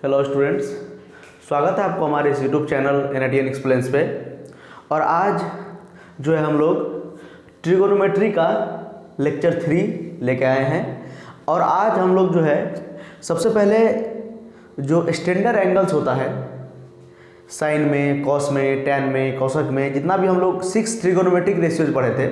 Hello students, स्वागत है आपको हमारे इस यूट्यूब चैनल NITN एक्सप्लेन्स पे। और आज जो है हम लोग ट्रिगोनोमेट्री का लेक्चर 3 लेके आए हैं। और आज हम लोग जो है सबसे पहले जो स्टैंडर्ड एंगल्स होता है साइन में, कॉस में, टैन में, कोसेक में, जितना भी हम लोग 6 ट्रिगोनोमेट्रिक रेशियोज पढ़े थे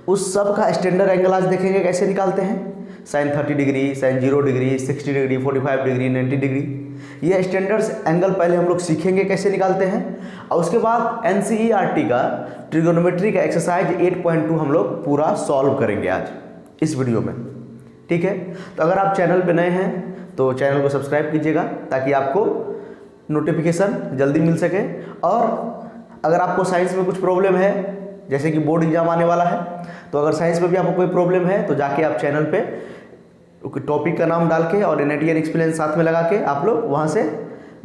उस सब का स्टैंडर्ड एंगल आज देखेंगे कैसे निकालते हैं। Sine 30 degree, sine 0 degree, 60 degree, 45 degree, 90 degree, ये स्टैंडर्ड एंगल पहले हम लोग सीखेंगे कैसे निकालते हैं। और उसके बाद NCERT का ट्रिगोनोमेट्री का एक्सरसाइज 8.2 हम लोग पूरा सॉल्व करेंगे आज इस वीडियो में। ठीक है, तो अगर आप चैनल पे नए हैं तो चैनल को सब्सक्राइब कीजिएगा ताकि आपको नोटिफिकेशन जल्दी मिल सके। और अगर आपको साइंस में कुछ प्रॉब्लम है, जैसे कि बोर्ड एग्जाम आने वाला है, तो अगर साइंस में भी आपको कोई प्रॉब्लम है तो जाके आप चैनल पे टॉपिक का नाम डाल के और NITN एक्सप्लेन साथ में लगा के आप लोग वहाँ से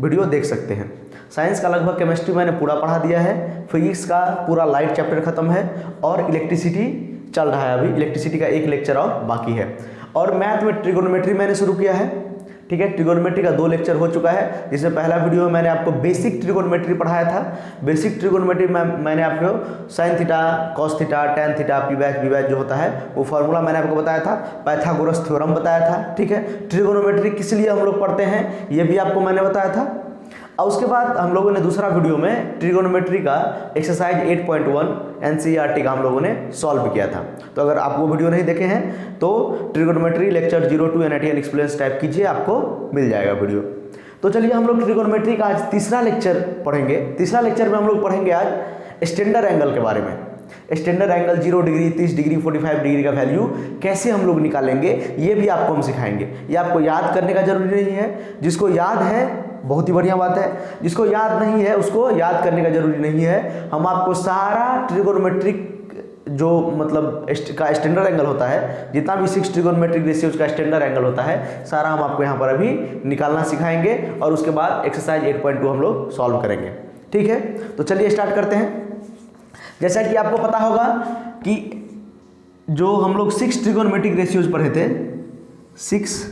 वीडियो देख सकते हैं। साइंस का लगभग केमिस्ट्री मैंने पूरा पढ़ा दिया है, फिजिक्स का पूरा लाइट चैप्टर खत्म है और इलेक्ट्रिसिटी चल रहा है, अभी इलेक्ट्रिसिटी का एक लेक्चर और बाकी है। और मैथ में ट्रिगोनोमेट्री मैंने शुरू किया है। ठीक है, ट्रिगोनोमेट्री का 2 लेक्चर हो चुका है, जिसमें पहला वीडियो में मैंने आपको बेसिक ट्रिगोनोमेट्री पढ़ाया था। बेसिक ट्रिगोनोमेट्री में मैंने आपको sine theta, cos theta, tan theta, P by H B by H जो होता है वो फार्मूला मैंने आपको बताया था, पाइथागोरस थ्योरम बताया था। ठीक है, ट्रिगोनोमेट्री किस लिए हम लोग पढ़ते हैं ये भी आपको मैंने बताया था। और उसके बाद हम लोगों ने दूसरा वीडियो में ट्रिगोनोमेट्री का एक्सरसाइज 8.1 NCERT का हम लोगों ने सॉल्व किया था। तो अगर आप वो वीडियो नहीं देखे हैं तो trigonometry lecture 02 NITN explains type कीजिए, आपको मिल जाएगा वीडियो। तो चलिए हम लोग ट्रिगोनोमेट्री का आज तीसरा लेक्चर पढ़ेंगे। तीसरा लेक्चर में हम लोग पढ़ेंगे आज स्टैंडर्ड एंगल के बारे में। Standard angle 0 degree, 30 degree, 45 degree का वैल्यू कैसे हम लोग निकालेंगे ये भी आपको हम सिखाएंगे। ये आपको याद करने का जरूरी नहीं है, जिसको याद है बहुत ही बढ़िया बात है, जिसको याद नहीं है उसको याद करने का जरूरी नहीं है। हम आपको सारा ट्रिगोनोमेट्रिक जो मतलब का स्टैंडर्ड एंगल होता है, जितना भी 6 ट्रिगोनोमेट्रिक रेशियोज का स्टैंडर्ड एंगल होता है, सारा हम आपको यहाँ पर अभी निकालना सिखाएंगे और उसके बाद एक्सरसाइज 8.2 हम लोग सॉल्व करेंगे। ठीक है, तो चलिए स्टार्ट करते हैं। जैसा कि आपको पता होगा कि जो हम लोग 6 ट्रिगोनोमेट्रिक रेशियोज पढ़े थे, 6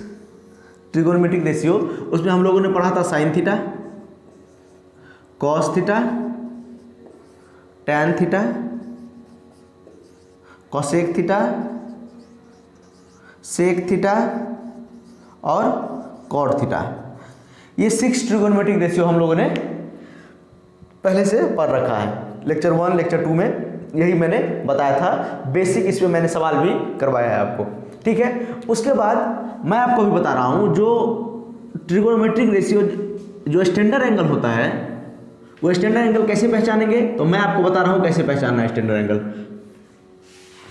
ट्रिगोनोमेट्रिक रेशियो, उसमें हम लोगों ने पढ़ा था sine theta, cos theta, tan theta, cosec theta, sec theta और कॉट थीटा। ये 6 ट्रिगोनोमेट्रिक रेशियो हम लोगों ने पहले से पढ़ रखा है। लेक्चर 1, लेक्चर 2 में यही मैंने बताया था, बेसिक इसमें मैंने सवाल भी करवाया है आपको। ठीक है, उसके बाद मैं आपको भी बता रहा हूँ जो ट्रिगोनोमेट्रिक रेशियो जो स्टैंडर्ड एंगल होता है वो स्टैंडर्ड एंगल कैसे पहचानेंगे, तो मैं आपको बता रहा हूँ कैसे पहचानना है स्टैंडर्ड एंगल।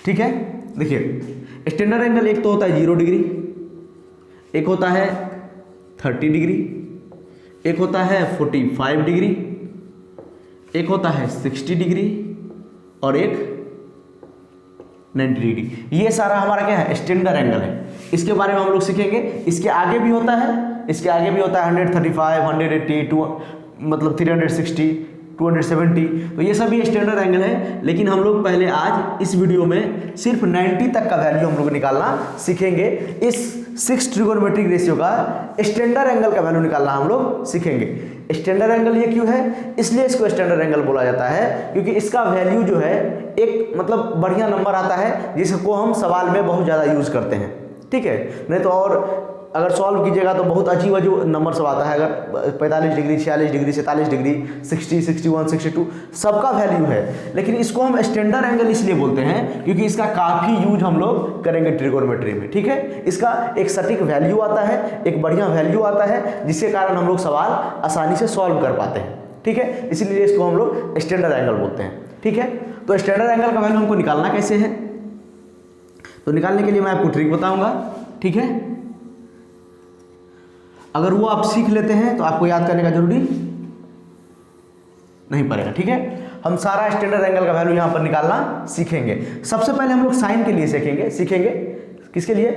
ठीक है, देखिए स्टैंडर्ड एंगल एक तो होता है 0 डिग्री, एक होता है 30 डिग्री, एक होता है 45 डिग्री, एक होता है 60 डिग्री और एक 90 डिग्री। ये सारा हमारा क्या है, स्टैंडर्ड एंगल है। इसके बारे में हम लोग सीखेंगे। इसके आगे भी होता है, इसके आगे भी होता है 135, 180, मतलब 360, 270, तो ये सभी स्टैंडर्ड एंगल है। लेकिन हम लोग पहले आज इस वीडियो में सिर्फ 90 तक का वैल्यू हम लोग निकालना सीखेंगे। इस 6 ट्रिगोनोमेट्रिक रेशियो का स्टैंडर्ड एंगल का वैल्यू निकालना हम लोग सीखेंगे। स्टैंडर्ड एंगल ये क्यों है, इसलिए इसको स्टैंडर्ड एंगल बोला जाता है क्योंकि इसका वैल्यू जो है एक मतलब बढ़िया नंबर आता है जिसको हम सवाल में बहुत ज़्यादा यूज करते हैं। ठीक है, नहीं तो और अगर सॉल्व कीजिएगा तो बहुत अजीब अजीब नंबर सब आता है। अगर 45 डिग्री, 46 डिग्री, 47 डिग्री, 60, 61, 62 सबका वैल्यू है। लेकिन इसको हम स्टैंडर्ड एंगल इसलिए बोलते हैं क्योंकि इसका काफ़ी यूज हम लोग करेंगे ट्रिगोनोमेट्री में। ठीक है, इसका एक सटीक वैल्यू आता है, एक बढ़िया वैल्यू आता है, जिसके कारण हम लोग सवाल आसानी से सॉल्व कर पाते हैं। ठीक है, इसीलिए इसको हम लोग स्टैंडर्ड एंगल बोलते हैं। ठीक है, तो स्टैंडर्ड एंगल का वैल्यू हमको निकालना कैसे है, तो निकालने के लिए मैं आपको ट्रिक बताऊंगा। ठीक है, अगर वो आप सीख लेते हैं तो आपको याद करने का जरूरी नहीं पड़ेगा। ठीक है, हम सारा स्टैंडर्ड एंगल का वैल्यू यहां पर निकालना सीखेंगे। सबसे पहले हम लोग साइन के लिए सीखेंगे। किसके लिए,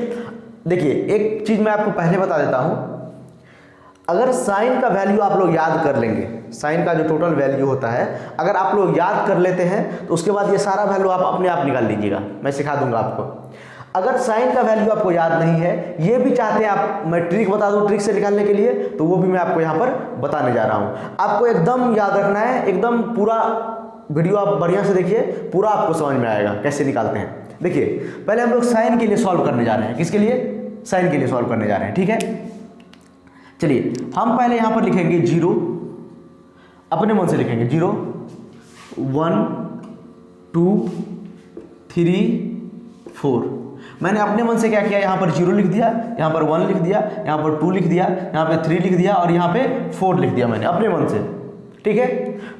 देखिए एक चीज मैं आपको पहले बता देता हूं। अगर साइन का वैल्यू आप लोग याद कर लेंगे, साइन का जो टोटल वैल्यू होता है अगर आप लोग याद कर लेते हैं तो उसके बाद ये सारा वैल्यू आप अपने आप निकाल लीजिएगा, मैं सिखा दूंगा आपको। अगर साइन का वैल्यू आपको याद नहीं है, ये भी चाहते हैं आप मैं ट्रिक बता दूं ट्रिक से निकालने के लिए, तो वो भी मैं आपको यहाँ पर बताने जा रहा हूँ। आपको एकदम याद रखना है, एकदम पूरा वीडियो आप बढ़िया से देखिए, पूरा आपको समझ में आएगा कैसे निकालते हैं। देखिए पहले हम लोग साइन के लिए सॉल्व करने जा रहे हैं। किसके लिए? साइन के लिए सॉल्व करने जा रहे हैं, ठीक है। चलिए हम पहले यहाँ पर लिखेंगे 0, अपने मन से लिखेंगे 0 1 2 3 4। मैंने अपने मन से क्या किया, यहाँ पर 0 लिख दिया, यहाँ पर 1 लिख दिया, यहाँ पर 2 लिख दिया, यहाँ पे 3 लिख दिया और यहाँ पे 4 लिख दिया मैंने अपने मन से, ठीक है।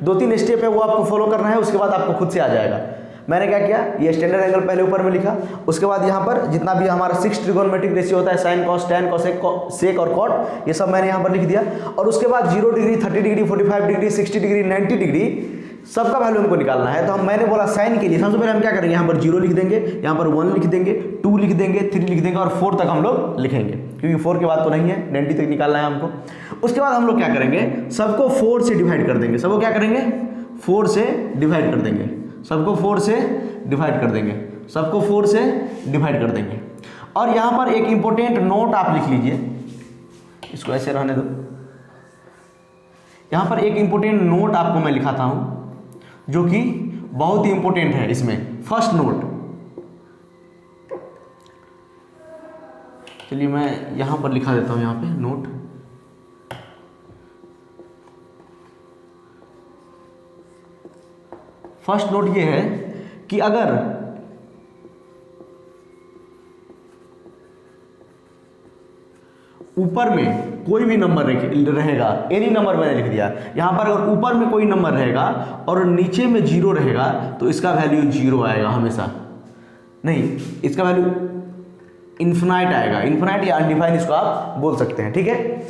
2-3 स्टेप है वो आपको फॉलो करना है, उसके बाद आपको खुद से आ जाएगा। मैंने क्या किया, ये स्टैंडर्ड एंगल पहले ऊपर में लिखा, उसके बाद यहाँ पर जितना भी हमारा 6 ट्रिगोनोमेट्रिक रेशियो होता है, sine cos tan cosec sec और कॉट, ये सब मैंने यहाँ पर लिख दिया। और उसके बाद 0 degree 30 degree 45 degree 60 degree 90 degree सबका वैल्यू हमको निकालना है। तो हम मैंने बोला साइन के लिए सबसे पहले हम क्या करेंगे, यहाँ पर 0 लिख देंगे, यहाँ पर 1 लिख देंगे, 2 लिख देंगे, 3 लिख देंगे और 4 तक हम लोग लिखेंगे, क्योंकि 4 के बाद तो नहीं है, 90 तक निकालना है हमको। उसके बाद हम लोग क्या करेंगे, सबको 4 से डिवाइड कर देंगे। सबको क्या करेंगे, 4 से डिवाइड कर देंगे, सबको 4 से डिवाइड कर देंगे, सबको 4 से डिवाइड कर देंगे। और यहाँ पर एक इंपॉर्टेंट नोट आप लिख लीजिए, इसको ऐसे रहने दो। यहाँ पर एक इंपॉर्टेंट नोट आपको मैं लिखाता हूँ जो कि बहुत ही इंपॉर्टेंट है इसमें, फर्स्ट नोट। चलिए मैं यहाँ पर लिखा देता हूँ, यहाँ पे नोट। फर्स्ट नोट ये है कि अगर ऊपर में कोई भी नंबर रहेगा, एनी नंबर मैंने लिख दिया यहाँ पर, अगर ऊपर में कोई नंबर रहेगा और नीचे में 0 रहेगा तो इसका वैल्यू 0 आएगा हमेशा। नहीं, इसका वैल्यू इन्फिनाइट आएगा, इन्फिनाइट या अनडिफाइन इसको आप बोल सकते हैं, ठीक है।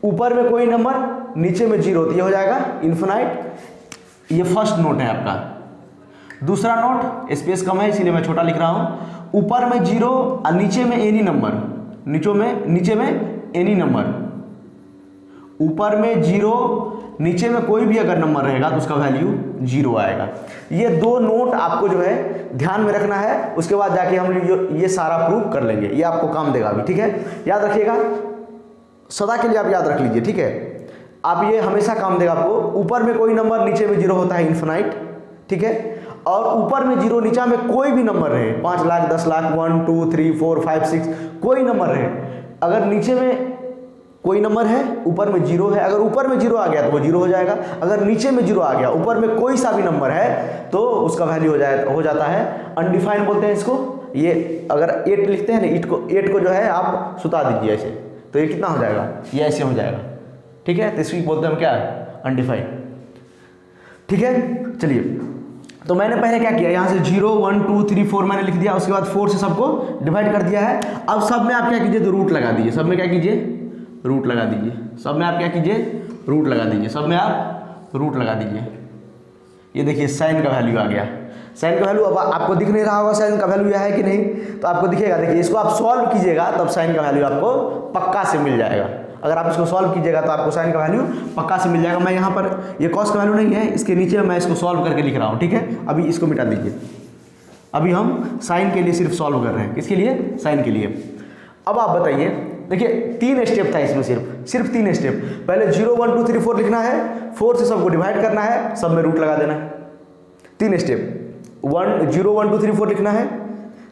ऊपर में कोई नंबर नीचे में 0 तो ये हो जाएगा इन्फिनाइट। ये फर्स्ट नोट है आपका। दूसरा नोट, स्पेस कम है इसीलिए मैं छोटा लिख रहा हूँ। ऊपर में 0 और नीचे में एनी नंबर, नीचे में एनी नंबर, ऊपर में 0 नीचे में कोई भी अगर नंबर रहेगा तो उसका वैल्यू 0 आएगा। ये 2 नोट आपको जो है ध्यान में रखना है, उसके बाद जाके हम ये सारा प्रूव कर लेंगे, ये आपको काम देगा अभी, ठीक है। याद रखिएगा, सदा के लिए आप याद रख लीजिए, ठीक है। आप ये हमेशा काम देगा आपको। ऊपर में कोई नंबर नीचे में 0 होता है इन्फिनाइट, ठीक है। और ऊपर में 0 नीचा में कोई भी नंबर रहे, 5 लाख 10 लाख 1 2 3 4 5 6 कोई नंबर रहे, अगर नीचे में कोई नंबर है ऊपर में 0 है, अगर ऊपर में 0 आ गया तो वो 0 हो जाएगा। अगर नीचे में 0 आ गया, ऊपर में कोई सा भी नंबर है तो उसका वैल्यू हो जाता है अनडिफाइन बोलते हैं इसको। ये अगर 8 लिखते हैं ना, 8 को जो है आप सुता दीजिए ऐसे, तो ये कितना हो जाएगा, ये ऐसे हो जाएगा, ठीक है। तो इसको बोलते हैं हम क्या, अनडिफाइन, ठीक है। चलिए तो मैंने पहले क्या किया, यहाँ से 0 1 2 3 4 मैंने लिख दिया, उसके बाद 4 से सबको डिवाइड कर दिया है। अब सब में आप क्या कीजिए, तो रूट लगा दीजिए, सब में क्या कीजिए, रूट लगा दीजिए, सब में आप क्या कीजिए, रूट लगा दीजिए, सब में आप रूट लगा दीजिए। ये देखिए साइन का वैल्यू आ गया। साइन का वैल्यू अब आपको दिख नहीं रहा होगा साइन का वैल्यू यह है कि नहीं, तो आपको दिखेगा। देखिए इसको आप सॉल्व कीजिएगा तब साइन का वैल्यू आपको पक्का से मिल जाएगा। अगर आप इसको सॉल्व कीजिएगा तो आपको साइन का वैल्यू पक्का से मिल जाएगा। मैं यहाँ पर ये कॉस का वैल्यू नहीं है, इसके नीचे मैं इसको सॉल्व करके लिख रहा हूँ, ठीक है। अभी इसको मिटा दीजिए, अभी हम साइन के लिए सिर्फ सॉल्व कर रहे हैं। किसके लिए, साइन के लिए। अब आप बताइए, देखिए 3 स्टेप था इसमें, सिर्फ 3 स्टेप। पहले 0 1 2 3 4 लिखना है, 4 से सबको डिवाइड करना है, सब में रूट लगा देना है। 3 स्टेप, 0 1 2 3 4 लिखना है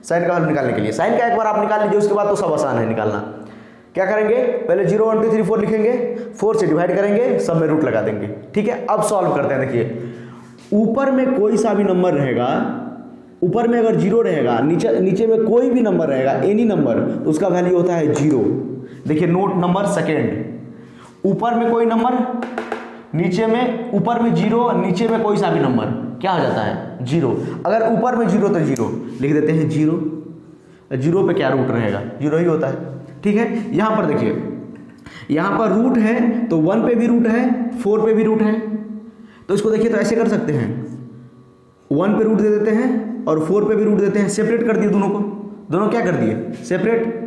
साइन का वैल्यू निकालने के लिए। साइन का एक बार आप निकाल लीजिए, उसके बाद तो सब आसान है निकालना। क्या करेंगे, पहले 0 1 2 3 4 लिखेंगे, 4 से डिवाइड करेंगे, सब में रूट लगा देंगे, ठीक है। अब सॉल्व करते हैं। देखिए ऊपर में कोई सा भी नंबर रहेगा, ऊपर में अगर 0 रहेगा, नीचे में कोई भी नंबर रहेगा, एनी नंबर, तो उसका वैल्यू होता है 0। देखिए नोट नंबर सेकेंड, ऊपर में कोई नंबर, नीचे में, ऊपर में 0, नीचे में कोई सा भी नंबर, क्या हो जाता है 0। अगर ऊपर में 0 तो 0 लिख देते हैं 0, 0 पे क्या रूट रहेगा, 0 ही होता है, ठीक है। यहाँ पर देखिए, यहाँ पर रूट है तो 1 पे भी रूट है, 4 पे भी रूट है, तो इसको देखिए तो ऐसे कर सकते हैं, 1 पे रूट दे देते हैं और 4 पे भी रूट देते हैं, सेपरेट कर दिए दोनों को। दोनों क्या कर दिए, सेपरेट।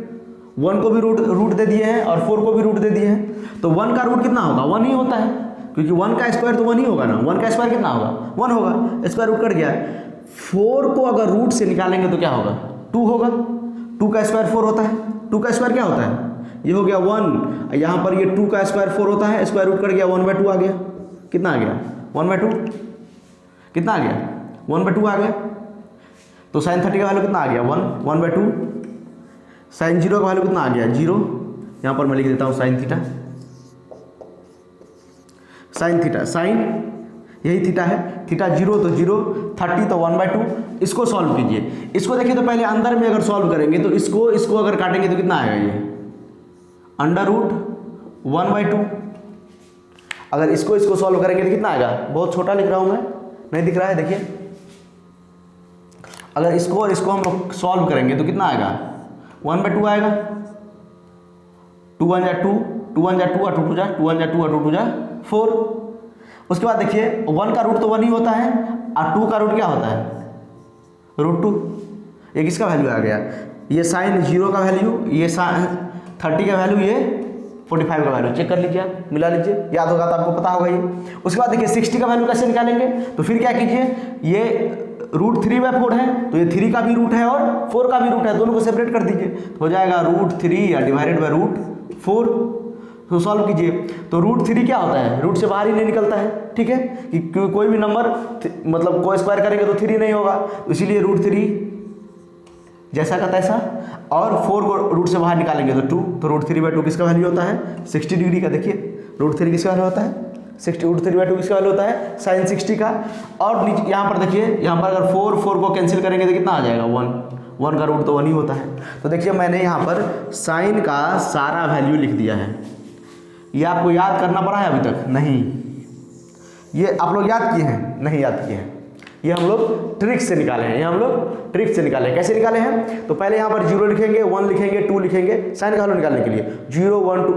1 को भी रूट दे दिए हैं और 4 को भी रूट दे दिए हैं, तो 1 का रूट कितना होगा, 1 ही होता है, क्योंकि 1 का स्क्वायर तो 1 ही होगा ना। 1 का स्क्वायर कितना होगा, 1 होगा, स्क्वायर रूट कट गया। 4 को अगर रूट से निकालेंगे तो क्या होगा, 2 होगा। 2 का स्क्वायर 4 होता है, 2 का स्क्वायर क्या होता है, ये हो गया 1, यहाँ पर ये 2 का स्क्वायर 4 होता है, स्क्वायर रूट कर गया 1/2 आ गया, कितना आ गया 1/2, कितना आ गया 1/2 आ गया। तो साइन 30 का वैल्यू कितना आ गया 1/2, साइन 0 का वैल्यू कितना आ गया 0, यहाँ पर मैं लिख देता हूँ sine theta, sine theta, sine यही थीटा है, थीटा 0 तो 0, 30 तो 1/2, इसको सॉल्व कीजिए। इसको देखिए तो पहले अंदर में अगर सॉल्व करेंगे तो इसको अगर काटेंगे तो कितना आएगा, ये √1/2। अगर इसको सॉल्व करेंगे तो कितना आएगा, बहुत छोटा लिख रहा हूँ मैं, नहीं दिख रहा है, देखिए अगर इसको और इसको हम लोग सॉल्व करेंगे तो कितना आएगा 1/2 आएगा, 2 1 जा 2, 2 1 जा 2 और 2 2 जा 2 1 जा 2 और 2 2 जा 4। उसके बाद देखिए 1 का रूट तो 1 ही होता है और 2 का रूट क्या होता है √2। ये किसका वैल्यू आ गया, ये साइन 0 का वैल्यू, ये साइन 30 का वैल्यू, ये 45 का वैल्यू, चेक कर लीजिए, मिला लीजिए, याद होगा तो आपको पता होगा ये। उसके बाद देखिए 60 का वैल्यू कैसे निकालेंगे, तो फिर क्या कीजिए, ये √3/4 है तो ये 3 का भी रूट है और 4 का भी रूट है, दोनों को सेपरेट कर दीजिए, तो हो जाएगा √3 या डिवाइडेड बाय √4। तो सॉल्व कीजिए, तो √3 क्या होता है, रूट से बाहर ही नहीं निकलता है, ठीक है, कि कोई भी नंबर मतलब को स्क्वायर करेंगे तो 3 नहीं होगा, तो इसीलिए √3 जैसा का तैसा, और 4 को रूट से बाहर निकालेंगे तो 2, तो √3/2 किसका वैल्यू होता है 60 डिग्री का। देखिए √3 किसका वैल्यू होता है 60, √3/2 किसका वैल्यू होता है साइन 60 का। और नीचे यहाँ पर देखिए, यहाँ पर अगर 4 को कैंसिल करेंगे तो कितना आ जाएगा 1 का रूट तो 1 ही होता है। तो देखिए मैंने यहाँ पर साइन का सारा वैल्यू लिख दिया है, ये आपको याद करना पड़ा है अभी तक नहीं, ये आप लोग याद किए हैं, नहीं याद किए हैं, ये हम लोग ट्रिक से निकाले हैं, ये हम लोग ट्रिक से निकाले हैं। कैसे निकाले हैं, तो पहले यहाँ पर 0 लिखेंगे, 1 लिखेंगे, 2 लिखेंगे, साइन का वैल्यू निकालने के लिए 0 1 2।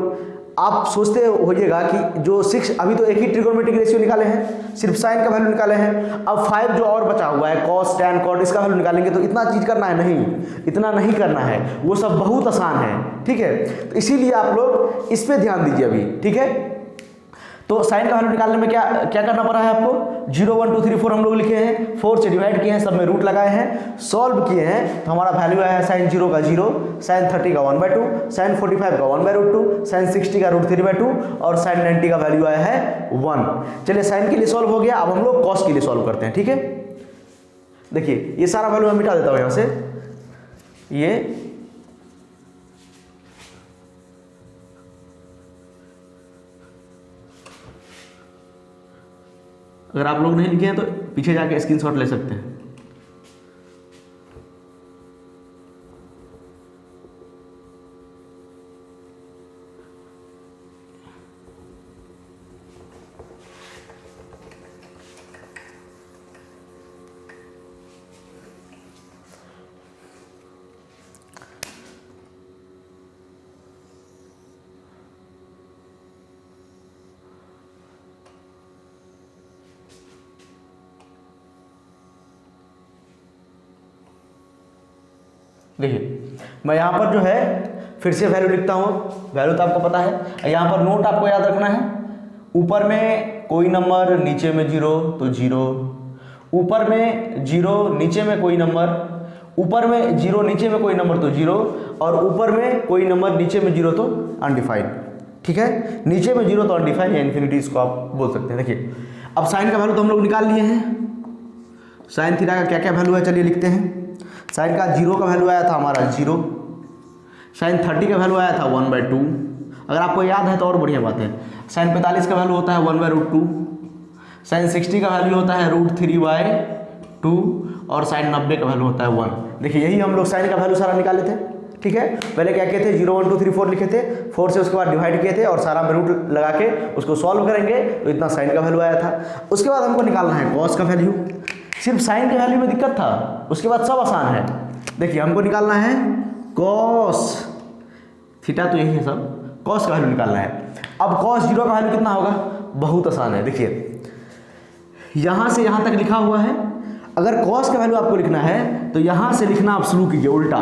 आप सोचते होइएगा कि जो 6 अभी तो एक ही ट्रिगोनोमेट्रिक रेशियो निकाले हैं, सिर्फ साइन का वैल्यू निकाले हैं, अब 5 जो और बचा हुआ है कॉस टैन कॉट, इसका वैल्यू निकालेंगे, तो इतना चीज़ करना है नहीं, इतना नहीं करना है, वो सब बहुत आसान है, ठीक है। तो इसीलिए आप लोग इस पर ध्यान दीजिए अभी, ठीक है। तो साइन का वैल्यू निकालने में क्या करना पड़ा है आपको, 0 1 2 3 4 हम लोग लिखे हैं, 4 से डिवाइड किए हैं, सब में रूट लगाए हैं, सॉल्व किए हैं, तो हमारा वैल्यू आया है साइन 0 का 0, साइन 30 का 1/2, साइन 45 का 1/√2, साइन 60 का √3/2 और साइन 90 का वैल्यू आया है 1। चलिए साइन के लिए सॉल्व हो गया, अब हम लोग कॉस के लिए सॉल्व करते हैं, ठीक है। देखिए ये सारा वैल्यू मैं मिटा देता हूँ यहाँ से, ये अगर आप लोग नहीं लिखे हैं तो पीछे जाके स्क्रीनशॉट ले सकते हैं। देखिए मैं यहाँ पर जो है फिर से वैल्यू लिखता हूँ, वैल्यू तो आपको पता है, यहाँ पर नोट आपको याद रखना है, ऊपर में कोई नंबर, नीचे में 0 तो 0, ऊपर में 0 नीचे में कोई नंबर, ऊपर में 0 नीचे में कोई नंबर तो 0, और ऊपर में कोई नंबर नीचे में 0 तो अनडिफाइंड, ठीक है, नीचे में 0 तो अनडिफाइंड या इन्फिनिटी इसको आप बोल सकते हैं। देखिए अब साइन का वैल्यू तो हम लोग निकाल लिए हैं, साइन थीटा का क्या क्या वैल्यू है चलिए लिखते हैं। साइन का 0 का वैल्यू आया था हमारा 0, साइन 30 का वैल्यू आया था 1/2, अगर आपको याद है तो और बढ़िया बात है। साइन 45 का वैल्यू होता है 1/√2, साइन 60 का वैल्यू होता है √3/2 और साइन 90 का वैल्यू होता है 1। देखिए यही हम लोग साइन का वैल्यू सारा निकाले थे, ठीक है। पहले क्या किए थे, 0 1 2 3 4 लिखे थे, 4 से उसके बाद डिवाइड किए थे और सारा में रूट लगा के उसको सॉल्व करेंगे तो इतना साइन का वैल्यू आया था। उसके बाद हमको निकालना है कॉस का वैल्यू, सिर्फ साइन के वैल्यू में दिक्कत था, उसके बाद सब आसान है। देखिए हमको निकालना है कॉस थीटा, तो यही है सब, कॉस का वैल्यू निकालना है। अब कॉस 0 का वैल्यू कितना होगा, बहुत आसान है। देखिए यहाँ से यहाँ तक लिखा हुआ है, अगर कॉस का वैल्यू आपको लिखना है तो यहाँ से लिखना आप शुरू कीजिए उल्टा,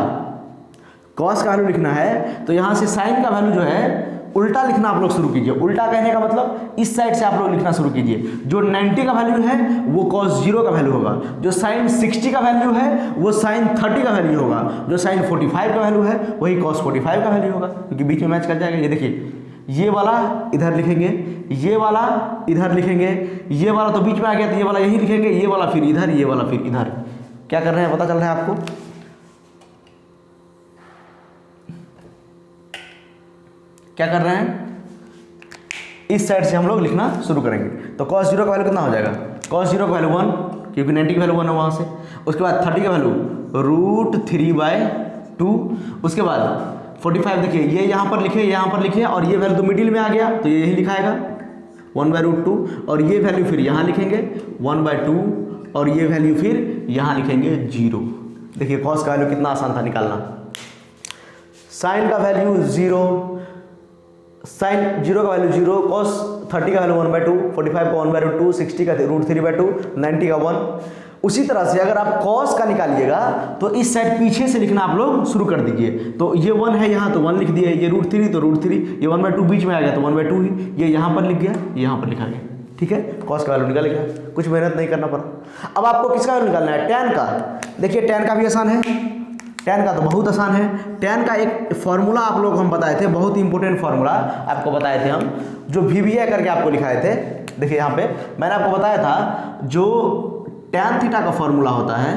कॉस का वैल्यू लिखना है तो यहाँ से साइन का वैल्यू जो है उल्टा लिखना आप लोग शुरू कीजिए। उल्टा कहने का मतलब इस साइड से आप लोग लिखना शुरू कीजिए। जो 90 का वैल्यू है वो cos 0 का वैल्यू होगा, जो sin 60 का वैल्यू है वो sin 30 का वैल्यू होगा, जो sin 45 का वैल्यू है वही cos 45 का वैल्यू होगा, क्योंकि बीच में मैच कर जाएगा। ये देखिए, ये वाला इधर लिखेंगे, ये वाला इधर लिखेंगे, ये वाला तो बीच में आ गया तो ये वाला यही लिखेंगे, ये वाला फिर इधर, ये वाला फिर इधर। क्या कर रहे हैं पता चल रहा है आपको? क्या कर रहे हैं? इस साइड से हम लोग लिखना शुरू करेंगे। तो cos 0 का वैल्यू कितना हो जाएगा? cos 0 का वैल्यू 1, क्योंकि 90 की वैल्यू 1 है वहाँ से। उसके बाद 30 का वैल्यू √3/2। उसके बाद 45 देखिए, ये यहाँ पर लिखे, यहाँ पर लिखे, और ये वैल्यू तो मिडिल में आ गया तो ये यही लिखाएगा 1/√2, और ये वैल्यू फिर यहाँ लिखेंगे 1/2, और ये वैल्यू फिर यहाँ लिखेंगे 0। देखिए cos का वैल्यू कितना आसान था निकालना। साइन का वैल्यू 0, साइन 0 का वैल्यू 0, cos 30 का वैल्यू 1/2, 45 का 1/2, 60 का √3/2, 90 का 1। उसी तरह से अगर आप cos का निकालिएगा तो इस साइड पीछे से लिखना आप लोग शुरू कर दीजिए। तो ये 1 है यहाँ तो 1 लिख दिए, ये √3 तो √3, ये 1/2 बीच में आ गया तो 1/2 ही, ये यहाँ पर लिख गया, यहाँ पर लिखा गया। ठीक है, cos का वैल्यू निकल गया, कुछ मेहनत नहीं करना पड़ा। अब आपको किसका वैल्यू निकालना है? tan का। देखिए tan का भी आसान है, tan का तो बहुत आसान है। tan का एक फॉर्मूला आप लोग हम बताए थे, बहुत ही इंपॉर्टेंट फॉर्मूला आपको बताए थे हम, जो VBA करके आपको लिखाए थे। देखिए यहाँ पे मैंने आपको बताया था, जो tan थीटा का फॉर्मूला होता है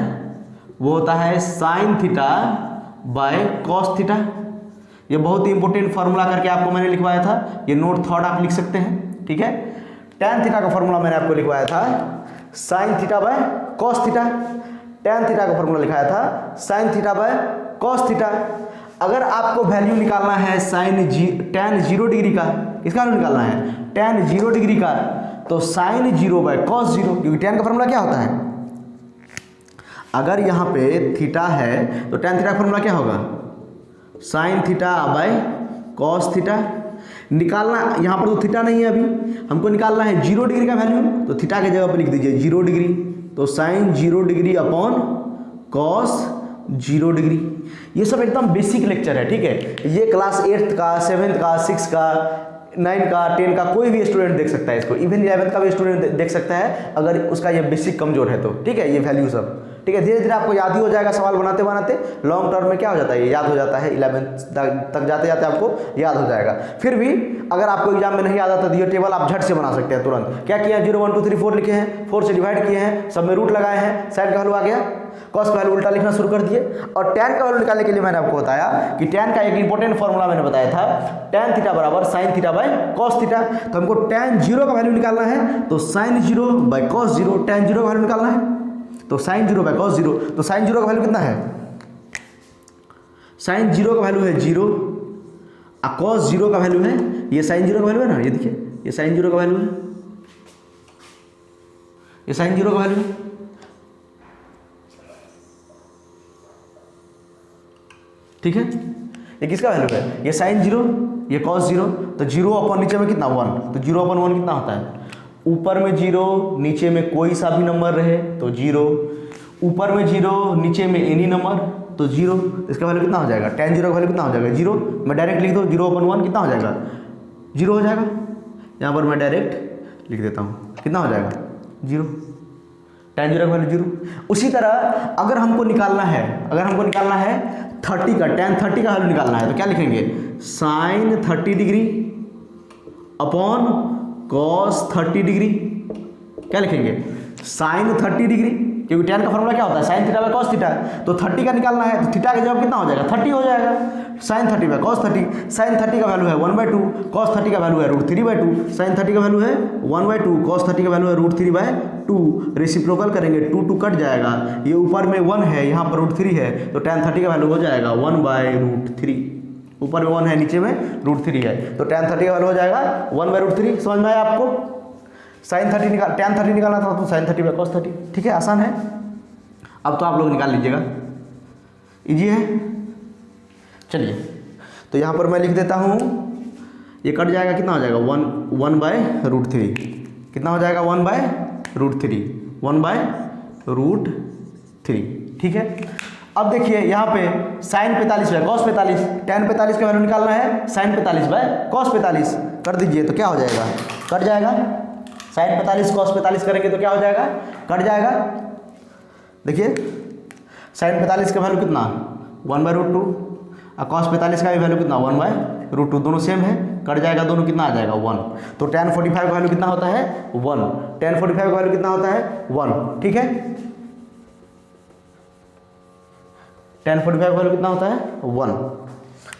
वो होता है sin θ/cos थीटा। ये बहुत ही इंपॉर्टेंट फॉर्मूला करके आपको मैंने लिखवाया था, ये नोट थर्ड आप लिख सकते हैं। ठीक है, tan थीटा का फॉर्मूला मैंने आपको लिखवाया था sin θ/cos theta. tan theta का फॉर्मूला लिखाया था sin θ/cos थीटा। अगर आपको वैल्यू निकालना है tan 0 डिग्री का, इसका वैल्यू निकालना है tan 0 डिग्री का, तो sin 0/cos 0, क्योंकि tan का फॉर्मूला क्या होता है? अगर यहाँ पे थीटा है तो tan थीटा का फॉर्मूला क्या होगा? sin θ/cos theta. निकालना, यहाँ पर तो थीटा नहीं है अभी, हमको निकालना है 0 डिग्री का वैल्यू, तो थीटा की जगह पर लिख दीजिए 0 डिग्री, तो sin 0 degree upon cos 0 degree. ये सब एकदम बेसिक लेक्चर है। ठीक है, ये क्लास 8th का, 7th का, 6 का, 9 का, 10 का कोई भी स्टूडेंट देख सकता है इसको, इवन 11th का भी स्टूडेंट देख सकता है अगर उसका ये बेसिक कमजोर है तो। ठीक है, ये वैल्यू सब ठीक है, धीरे धीरे आपको याद ही हो जाएगा। सवाल बनाते बनाते लॉन्ग टर्म में क्या हो जाता है, ये याद हो जाता है, 11th तक जाते जाते आपको याद हो जाएगा। फिर भी अगर आपको एग्जाम में नहीं याद आता तो ये टेबल आप झट से बना सकते हैं तुरंत। क्या किया, 0 1 2 3 4 लिखे हैं, 4 से डिवाइड किए हैं, सब में रूट लगाए हैं, साइन का वैल्यू आ गया, cos का वैल्यू उल्टा लिखना शुरू कर दिए। और tan का वैल्यू निकालने के लिए मैंने आपको बताया कि tan का एक इंपॉर्टेंट फॉर्मूला मैंने बताया था, tan थीटा बराबर sin θ/cos थीटा। तो हमको tan 0 का वैल्यू निकालना है, तो sin 0/cos 0, tan 0 का वैल्यू निकालना है तो sin 0/cos 0। तो sin 0 का वैल्यू कितना है? sin 0 का वैल्यू है 0, और cos 0 का वैल्यू है, ये sin 0 का वैल्यू है ना, ये देखिए, ये sin 0 का वैल्यू है, ये sin 0 का वैल्यू है। ठीक है, ये किसका वैल्यू है? ये sin 0, ये cos 0, तो 0 अपॉन नीचे में कितना 1, तो 0 अपॉन 1 कितना होता है? ऊपर में 0, नीचे में कोई सा भी नंबर रहे तो 0, ऊपर में 0, नीचे में एनी नंबर तो 0। इसका वैल्यू कितना हो जाएगा? tan 0 का वैल्यू कितना हो जाएगा? 0। मैं डायरेक्ट लिख दो, 0 अपॉन 1 कितना हो जाएगा? 0 हो जाएगा। यहाँ पर मैं डायरेक्ट लिख देता हूँ, कितना हो जाएगा? 0। tan 0 का वैल्यू 0। उसी तरह अगर हमको निकालना है, 30 का, tan 30 का वैल्यू निकालना है तो क्या लिखेंगे? sin 30 degree upon cos 30 degree. क्या लिखेंगे? sin 30 डिग्री, क्योंकि tan का फॉर्मूला क्या होता है? sin θ/cos theta. तो 30 का निकालना है तो थीटा का जवाब कितना हो जाएगा? 30 हो जाएगा। sin 30/cos 30, sin 30 का वैल्यू है 1/2, cos 30 का वैल्यू है √3/2, sin 30 का वैल्यू है 1/2, cos 30 का वैल्यू है √3/2। रेसिप्रोकल करेंगे, 2 2 कट जाएगा, ये ऊपर में 1 है, यहाँ पर √3 है, तो tan 30 का वैल्यू हो जाएगा 1/√3। ऊपर में 1 है, नीचे में √3 है, तो tan 30 का वैल्यू हो जाएगा 1/√3। समझ में आया आपको? tan 30 निकालना था तो sin 30/cos 30। ठीक है, आसान है। अब तो आप लोग निकाल लीजिएगा, इजी है। चलिए, तो यहाँ पर मैं लिख देता हूँ, ये कट जाएगा, कितना हो जाएगा? 1/√3। कितना हो जाएगा? 1/√3, 1/√3। ठीक है, अब देखिए यहाँ पे साइन 45 बाय कॉस 45, tan 45 का वैल्यू निकालना है, साइन 45 बाय कॉस 45 कर दीजिए तो क्या हो जाएगा, कट जाएगा। साइन 45 कॉस 45 करेंगे तो क्या हो जाएगा, कट जाएगा। देखिए साइन 45 का वैल्यू कितना 1/√2 और कॉस 45 का भी वैल्यू कितना 1/√2, दोनों सेम है, कट जाएगा, दोनों कितना आ जाएगा 1। तो tan 45 का वैल्यू कितना होता है 1, tan 45 का वैल्यू कितना होता है 1, ठीक है। tan 45 का वैल्यू कितना होता है 1,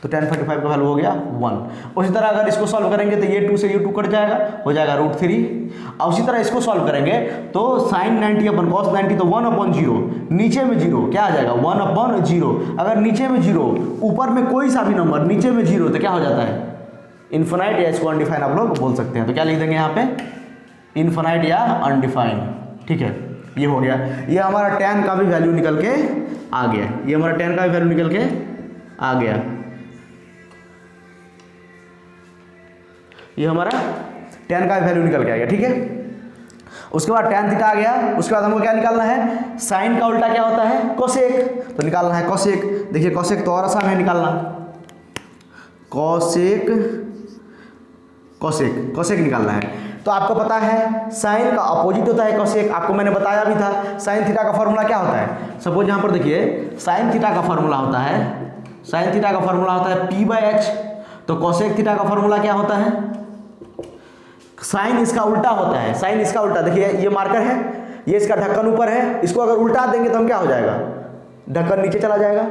तो tan 45 का वैल्यू हो गया 1। उसी तरह अगर इसको सॉल्व करेंगे तो ये 2 से ये 2 कट जाएगा, हो जाएगा √3। और उसी तरह इसको सॉल्व करेंगे तो sin 90 अपन cos 90 तो 1/0, नीचे में 0 क्या आ जाएगा 1/0। अगर नीचे में 0 ऊपर में कोई सा भी नंबर नीचे में 0 तो क्या हो जाता है इन्फिनाइट, या इसको अनडिफाइन आप लोग बोल सकते हैं। तो क्या लिख देंगे यहाँ पे इन्फिनाइट या अनडिफाइन, ठीक है। ये हो गया, ये हमारा tan का भी वैल्यू निकल के आ गया, ये हमारा tan का भी वैल्यू निकल के आ गया, ये हमारा tan का भी वैल्यू निकल के आ गया, ठीक है। उसके बाद tan थीटा आ गया, उसके बाद हमको क्या निकालना है, साइन का उल्टा क्या होता है कोसेक, तो निकालना है कोसेक। देखिए कोसेक तो और आसान है निकालना, कोसेक कोसेक कोसेक निकालना है। तो आपको पता है साइन का अपोजिट होता है कोसेक, आपको मैंने बताया भी था। साइन थीटा का फॉर्मूला क्या होता है, सपोज यहाँ पर देखिए साइन थीटा का फॉर्मूला होता है, साइन थीटा का फॉर्मूला होता है p/h, तो कोसेक थीटा का फॉर्मूला क्या होता है, साइन इसका उल्टा होता है, साइन इसका उल्टा। देखिए ये मार्कर है, ये इसका ढक्कन ऊपर है, इसको अगर उल्टा देंगे तो हम क्या हो जाएगा, ढक्कन नीचे चला जाएगा,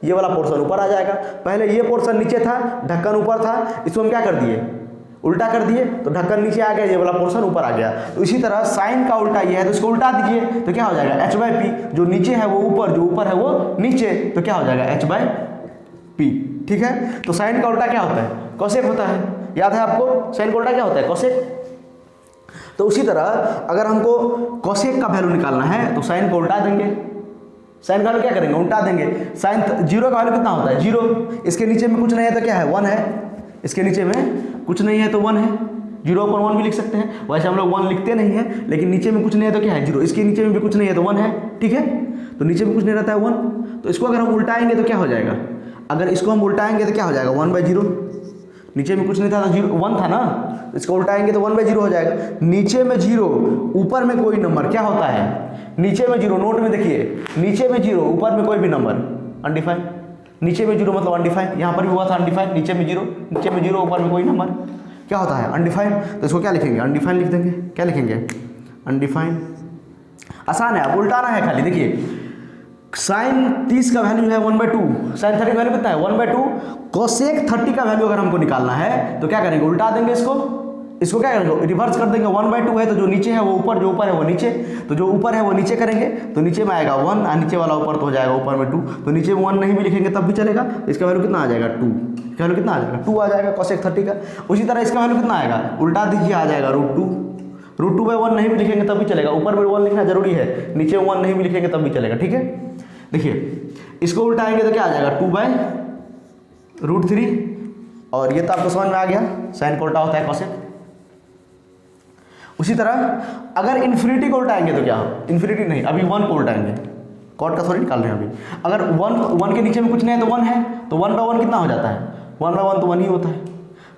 ये वाला पोर्शन ऊपर आ जाएगा। पहले ये पोर्शन नीचे था, ढक्कन ऊपर था, इसको हम क्या कर दिए उल्टा कर दिए तो ढक्कन नीचे आ गया, ये वाला पोर्शन ऊपर आ गया। तो इसी तरह साइन का उल्टा ये है, तो इसको उल्टा दीजिए तो क्या हो जाएगा h/p, जो नीचे है वो ऊपर, जो ऊपर है वो नीचे, तो क्या हो जाएगा h/p, ठीक है। तो साइन का उल्टा क्या होता है कोसेक होता है, याद है आपको साइन का उल्टा क्या होता है कोसेक। तो उसी तरह अगर हमको कोसेक का वैल्यू निकालना है तो साइन को उल्टा देंगे, साइन का वैल्यू क्या करेंगे उल्टा देंगे। साइन 0 का वैल्यू कितना होता है 0, इसके नीचे में कुछ नहीं है तो क्या है 1 है, इसके नीचे में कुछ नहीं है तो 1 है, 0/1 भी लिख सकते हैं। वैसे हम लोग 1 लिखते नहीं है, लेकिन नीचे में कुछ नहीं है तो क्या है 0, इसके नीचे में भी कुछ नहीं है तो 1 है, ठीक है। तो नीचे में कुछ नहीं रहता है 1, तो इसको अगर हम उल्टाएंगे तो क्या हो जाएगा, अगर इसको हम उल्टाएंगे तो क्या हो जाएगा 1/0, नीचे में कुछ नहीं था तो 1 था ना, तो इसको उल्टाएंगे तो 1/0 हो जाएगा। नीचे में 0 ऊपर में कोई नंबर क्या होता है, नीचे में 0, नोट में देखिए नीचे में 0 ऊपर में कोई भी नंबर अनडिफाइन, नीचे में 0 मतलब अनडिफाइन, यहाँ पर भी हुआ था अनडिफाइन, नीचे में 0, नीचे में 0 ऊपर में कोई नंबर क्या होता है अनडिफाइन। तो इसको क्या लिखेंगे अनडिफाइन लिख देंगे, क्या लिखेंगे अनडिफाइन। आसान है, अब उल्टाना है खाली। देखिए साइन 30 का वैल्यू है 1/2, साइन 30 का वैल्यू कितना है 1/2, कोसेक 30 का वैल्यू अगर हमको निकालना है तो क्या करेंगे उल्टा देंगे इसको क्या करेंगे रिवर्स कर देंगे। 1/2 है तो जो नीचे है वो ऊपर, जो ऊपर है वो नीचे, तो जो ऊपर है वो नीचे करेंगे तो नीचे में आएगा 1 और नीचे वाला ऊपर तो हो जाएगा ऊपर में 2, तो नीचे में 1 नहीं भी लिखेंगे तब भी चलेगा। इसका वैल्यू कितना आ जाएगा 2, इसका वैल्यू कितना आ जाएगा 2 आ जाएगा कोसेक 30 का। उसी तरह इसका वैल्यू कितना आएगा उल्टा दीजिए आ जाएगा √2/1 नहीं भी लिखेंगे तब भी चलेगा, ऊपर में 1 लिखना जरूरी है, नीचे 1 नहीं भी लिखेंगे तब भी चलेगा, ठीक है। देखिए इसको उल्टाएंगे तो क्या आ जाएगा 2/√3, और ये तो आपको समझ में आ गया साइन को उल्टा होता है कोसेक। उसी तरह अगर इन्फिनिटी को उल्टाएंगे तो क्या हो, इन्फिनिटी नहीं अभी 1 को उल्टाएंगे, कॉट का थोड़ी निकाल रहे हैं अभी। अगर 1 के नीचे में कुछ नहीं है तो 1 है, तो 1/1 कितना हो जाता है 1/1 तो 1 ही होता है,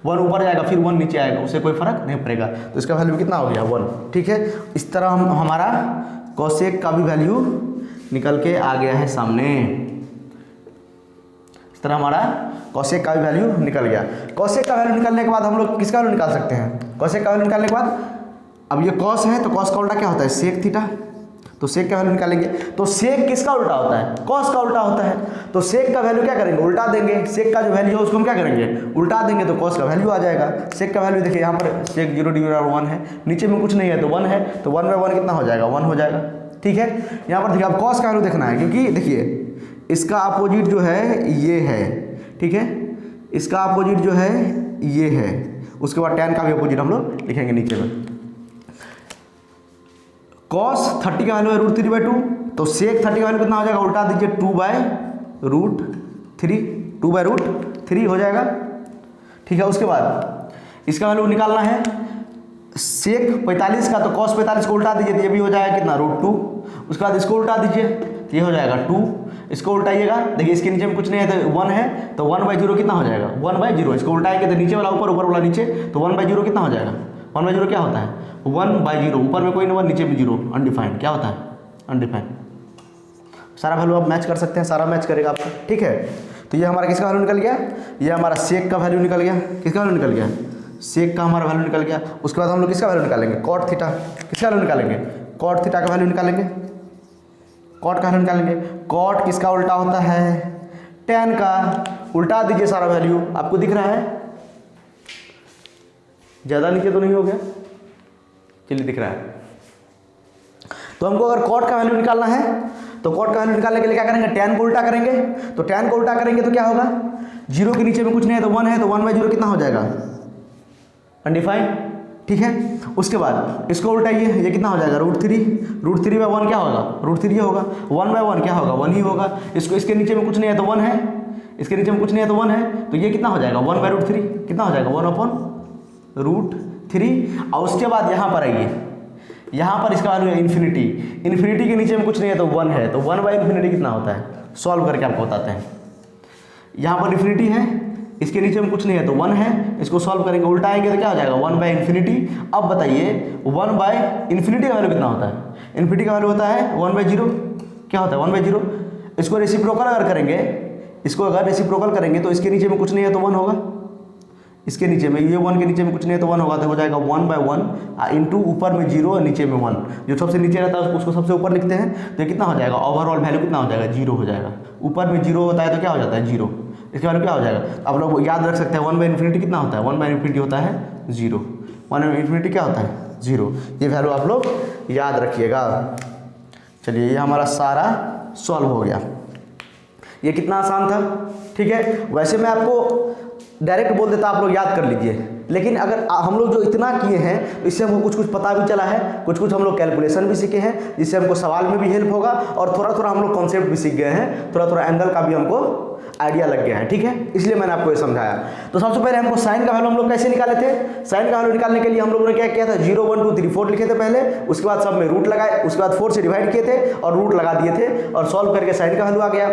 1 ऊपर जाएगा फिर 1 नीचे आएगा, उससे कोई फर्क नहीं पड़ेगा। तो इसका वैल्यू कितना हो गया 1, ठीक है। इस तरह हमारा कोसेक का भी वैल्यू निकल के आ गया है सामने, इस तरह हमारा कोसेक का भी वैल्यू निकल गया। कोसेक का वैल्यू निकलने के बाद हम लोग किसका वैल्यू निकाल सकते हैं, कोसेक का वैल्यू निकालने के बाद अब ये कॉस है तो कॉस का उल्टा क्या होता है सेक थीटा, तो सेक का वैल्यू निकालेंगे। तो सेक किसका उल्टा होता है कॉस का उल्टा होता है, तो सेक का वैल्यू क्या करेंगे उल्टा देंगे, सेक का जो वैल्यू है उसको हम क्या करेंगे उल्टा देंगे तो कॉस का वैल्यू आ जाएगा। सेक का वैल्यू देखिए यहाँ पर सेक 0/1 है, नीचे में कुछ नहीं है तो 1 है, तो 1/1 कितना हो जाएगा 1 हो जाएगा, ठीक है। यहाँ पर देखिए आप कॉस का वैल्यू देखना है, क्योंकि देखिए इसका अपोजिट जो है ये है, ठीक है, इसका अपोजिट जो है ये है, उसके बाद tan का भी अपोजिट हम लोग लिखेंगे नीचे में। cos 30 का वैल्यू है √3/2, तो sec 30 का वैल्यू कितना हो जाएगा उल्टा दीजिए 2/√3, 2/√3 हो जाएगा, ठीक है। उसके बाद इसका वैल्यू निकालना है sec 45 का, तो cos 45 को उल्टा दीजिए तो ये भी हो जाएगा कितना √2, उसके बाद इसको उल्टा दीजिए तो ये हो जाएगा 2, इसको उल्टाइएगा, देखिए इसके नीचे में कुछ नहीं है तो 1 है, तो 1/0 कितना हो जाएगा 1/0। इसको उल्टाएंगे तो नीचे वाला ऊपर, ऊपर वाला नीचे, तो 1/0 कितना हो जाएगा 1/0 क्या होता है 1/0, ऊपर में कोई नंबर नीचे में 0, अनडिफाइंड क्या होता है अनडिफाइंड। सारा वैल्यू आप मैच कर सकते हैं, सारा मैच करेगा आपका, ठीक है। तो ये हमारा किसका वैल्यू निकल गया, ये हमारा सेक का वैल्यू निकल गया, किसका वैल्यू निकल गया सेक का हमारा वैल्यू निकल गया। उसके बाद हम लोग किसका वैल्यू निकालेंगे कॉट थीटा, किसका वैल्यू निकालेंगे कॉट थीटा का वैल्यू निकालेंगे, कॉट का वैल्यू निकालेंगे। कॉट किसका उल्टा होता है टैन का, उल्टा दीजिए सारा वैल्यू, आपको दिख रहा है ज़्यादा नीचे तो नहीं हो गया, चलिए दिख रहा है। तो हमको अगर कॉट का वैल्यू निकालना है तो कॉट का वैल्यू निकालने के लिए क्या करेंगे टैन को उल्टा करेंगे, तो टैन को उल्टा करेंगे तो क्या होगा 0 के नीचे में कुछ नहीं है तो 1 है, तो 1/0 कितना हो जाएगा अनडिफाइंड, ठीक है। उसके बाद इसको उल्टाइए, ये कितना हो जाएगा √3 में 1 क्या होगा √3 होगा, 1/1 क्या होगा 1 ही होगा। इसको इसके नीचे में कुछ नहीं है तो 1 है, इसके नीचे में कुछ नहीं है तो 1 है, तो ये कितना हो जाएगा 1/√3 कितना हो जाएगा 1/√3। और उसके बाद यहाँ पर आइए, यहाँ पर इसका वैल्यू है इन्फिनिटी, इन्फिनिटी के नीचे में कुछ नहीं है तो 1 है, तो 1/∞ कितना होता है सॉल्व करके आपको बताते हैं। यहाँ पर इन्फिनिटी है, इसके नीचे में कुछ नहीं है तो 1 है, इसको सॉल्व करेंगे उल्टाएंगे तो क्या हो जाएगा 1/∞। अब बताइए 1/∞ का वैल्यू कितना होता है, इन्फिनिटी का वैल्यू होता है 1/0, क्या होता है 1/0। इसको रेसिप्रोकल अगर करेंगे, इसको अगर रेसिप्रोकल करेंगे तो इसके नीचे में कुछ नहीं है तो 1 होगा, इसके नीचे में ये 1 के नीचे में कुछ नहीं है तो 1 होगा, तो हो जाएगा 1/1 इंटू ऊपर में 0 और नीचे में 1, जो सबसे नीचे रहता है उसको सबसे ऊपर लिखते हैं, तो ये कितना हो जाएगा ओवरऑल वैल्यू कितना हो जाएगा 0 हो जाएगा। ऊपर में 0 होता है तो क्या हो जाता है 0, इसके वैल्यू क्या हो जाएगा आप लोग याद रख सकते हैं 1/∞ कितना होता है 1/∞ होता है 0, 1/∞ क्या होता है 0, ये वैल्यू आप लोग याद रखिएगा। चलिए ये हमारा सारा सॉल्व हो गया, ये कितना आसान था, ठीक है। वैसे मैं आपको डायरेक्ट बोल देता आप लोग याद कर लीजिए, लेकिन अगर हम लोग जो इतना किए हैं तो इससे हमको कुछ कुछ पता भी चला है, कुछ कुछ हम लोग कैलकुलेशन भी सीखे हैं, जिससे हमको सवाल में भी हेल्प होगा, और थोड़ा थोड़ा हम लोग कॉन्सेप्ट भी सीख गए हैं, थोड़ा थोड़ा एंगल का भी हमको आइडिया लग गया है, ठीक है। इसलिए मैंने आपको ये समझाया। तो सबसे पहले हमको साइन का वैल्यू हम लोग कैसे निकाले थे, साइन का वैल्यू निकालने के लिए हम लोगों ने क्या किया था 0 1 2 3 4 लिखे थे पहले, उसके बाद सब में रूट लगाए, उसके बाद 4 से डिवाइड किए थे और रूट लगा दिए थे, और सॉल्व करके साइन का वैल्यू आ गया।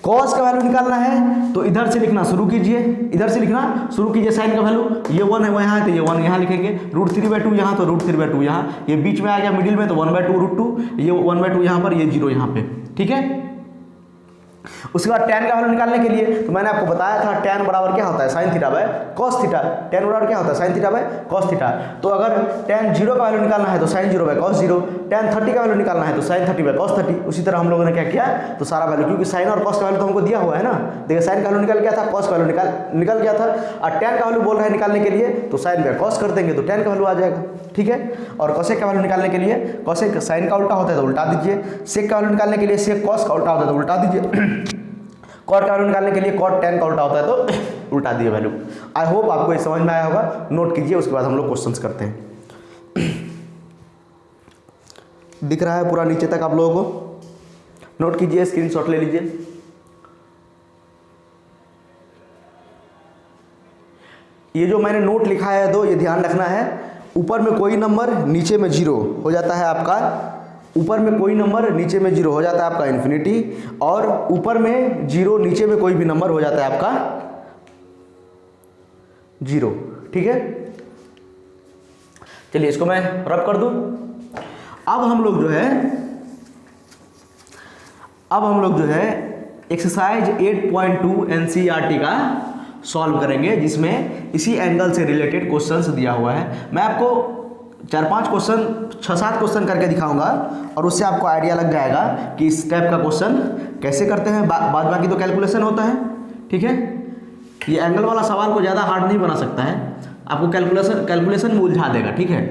कॉस का वैल्यू निकालना है तो इधर से लिखना शुरू कीजिए, इधर से लिखना शुरू कीजिए साइन का वैल्यू, ये 1 है यहाँ है तो ये 1 यहाँ लिखेंगे, √3/2 यहाँ तो √3/2 यहाँ, ये बीच में आ गया मिडिल में तो 1/2 ये 1/2 यहाँ पर, ये 0 यहाँ पे, ठीक है। उसके बाद tan का वैल्यू निकालने के लिए तो मैंने आपको बताया था tan बराबर क्या होता है sin theta by cos theta, tan बराबर क्या होता है sin theta by cos theta. तो अगर tan 0 का वैल्यू निकालना है तो sin 0 बाय cos 0, tan 30 का वैल्यू निकालना है तो sin 30 बाय cos 30। उसी तरह हम लोगों ने क्या किया तो सारा वैल्यू, क्योंकि sin और cos का वैल्यू तो हमको दिया हुआ है ना, देखिए sin का वैल्यू निकल गया था, cos का वैल्यू निकल गया था, और tan का वैल्यू बोल रहा है निकालने के लिए तो sin बाय cos कर देंगे तो tan का वैल्यू आ जाएगा, ठीक है। और cosec का वैल्यू निकालने के लिए cosec sin का उल्टा होता है तो उल्टा दीजिए, sec का वैल्यू निकालने के लिए sec cos का उल्टा होता है तो उल्टा दीजिए, कॉट का वैल्यू निकालने के लिए कॉट tan का उल्टा होता है तो उल्टा दिए वैल्यू। आई होप आपको ये समझ में आया होगा, नोट कीजिए, उसके बाद हम लोग क्वेश्चंस करते हैं। दिख रहा है पूरा नीचे तक आप लोगों को, नोट कीजिए, स्क्रीनशॉट ले लीजिए। ये जो मैंने नोट लिखा है दो, ये ध्यान रखना है, ऊपर में कोई नंबर नीचे में 0 हो जाता है आपका, ऊपर में कोई नंबर नीचे में 0 हो जाता है आपका इन्फिनिटी, और ऊपर में 0 नीचे में कोई भी नंबर हो जाता है आपका 0, ठीक है। चलिए इसको मैं रब कर दूं। अब हम लोग जो है एक्सरसाइज 8.2 एनसीईआरटी का सॉल्व करेंगे, जिसमें इसी एंगल से रिलेटेड क्वेश्चंस दिया हुआ है। मैं आपको 4-5 क्वेश्चन 6-7 क्वेश्चन करके दिखाऊंगा, और उससे आपको आइडिया लग जाएगा कि इस टाइप का क्वेश्चन कैसे करते हैं। बाद बाकी तो कैलकुलेशन होता है, ठीक है। ये एंगल वाला सवाल को ज़्यादा हार्ड नहीं बना सकता है, आपको कैलकुलेशन में उलझा देगा, ठीक है।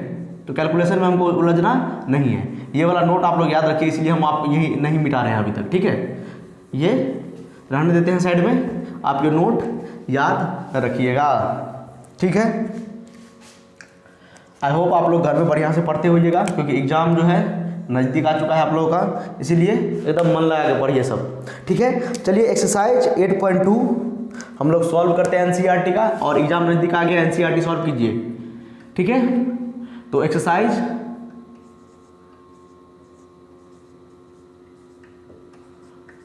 तो कैलकुलेशन में हमको उलझना नहीं है। ये वाला नोट आप लोग याद रखिए, इसलिए हम आप यही नहीं मिटा रहे हैं अभी तक, ठीक है। ये रहने देते हैं साइड में, आप ये नोट याद रखिएगा, ठीक है। आई होप आप लोग घर में बढ़िया से पढ़ते होइएगा, क्योंकि एग्ज़ाम जो है नज़दीक आ चुका है आप लोगों का, इसीलिए एकदम मन लगा के पढ़िए सब, ठीक है। चलिए एक्सरसाइज 8.2 हम लोग सॉल्व करते हैं एनसीईआरटी का, और एग्ज़ाम नज़दीक आ गया, एनसीईआरटी सॉल्व कीजिए, ठीक है। तो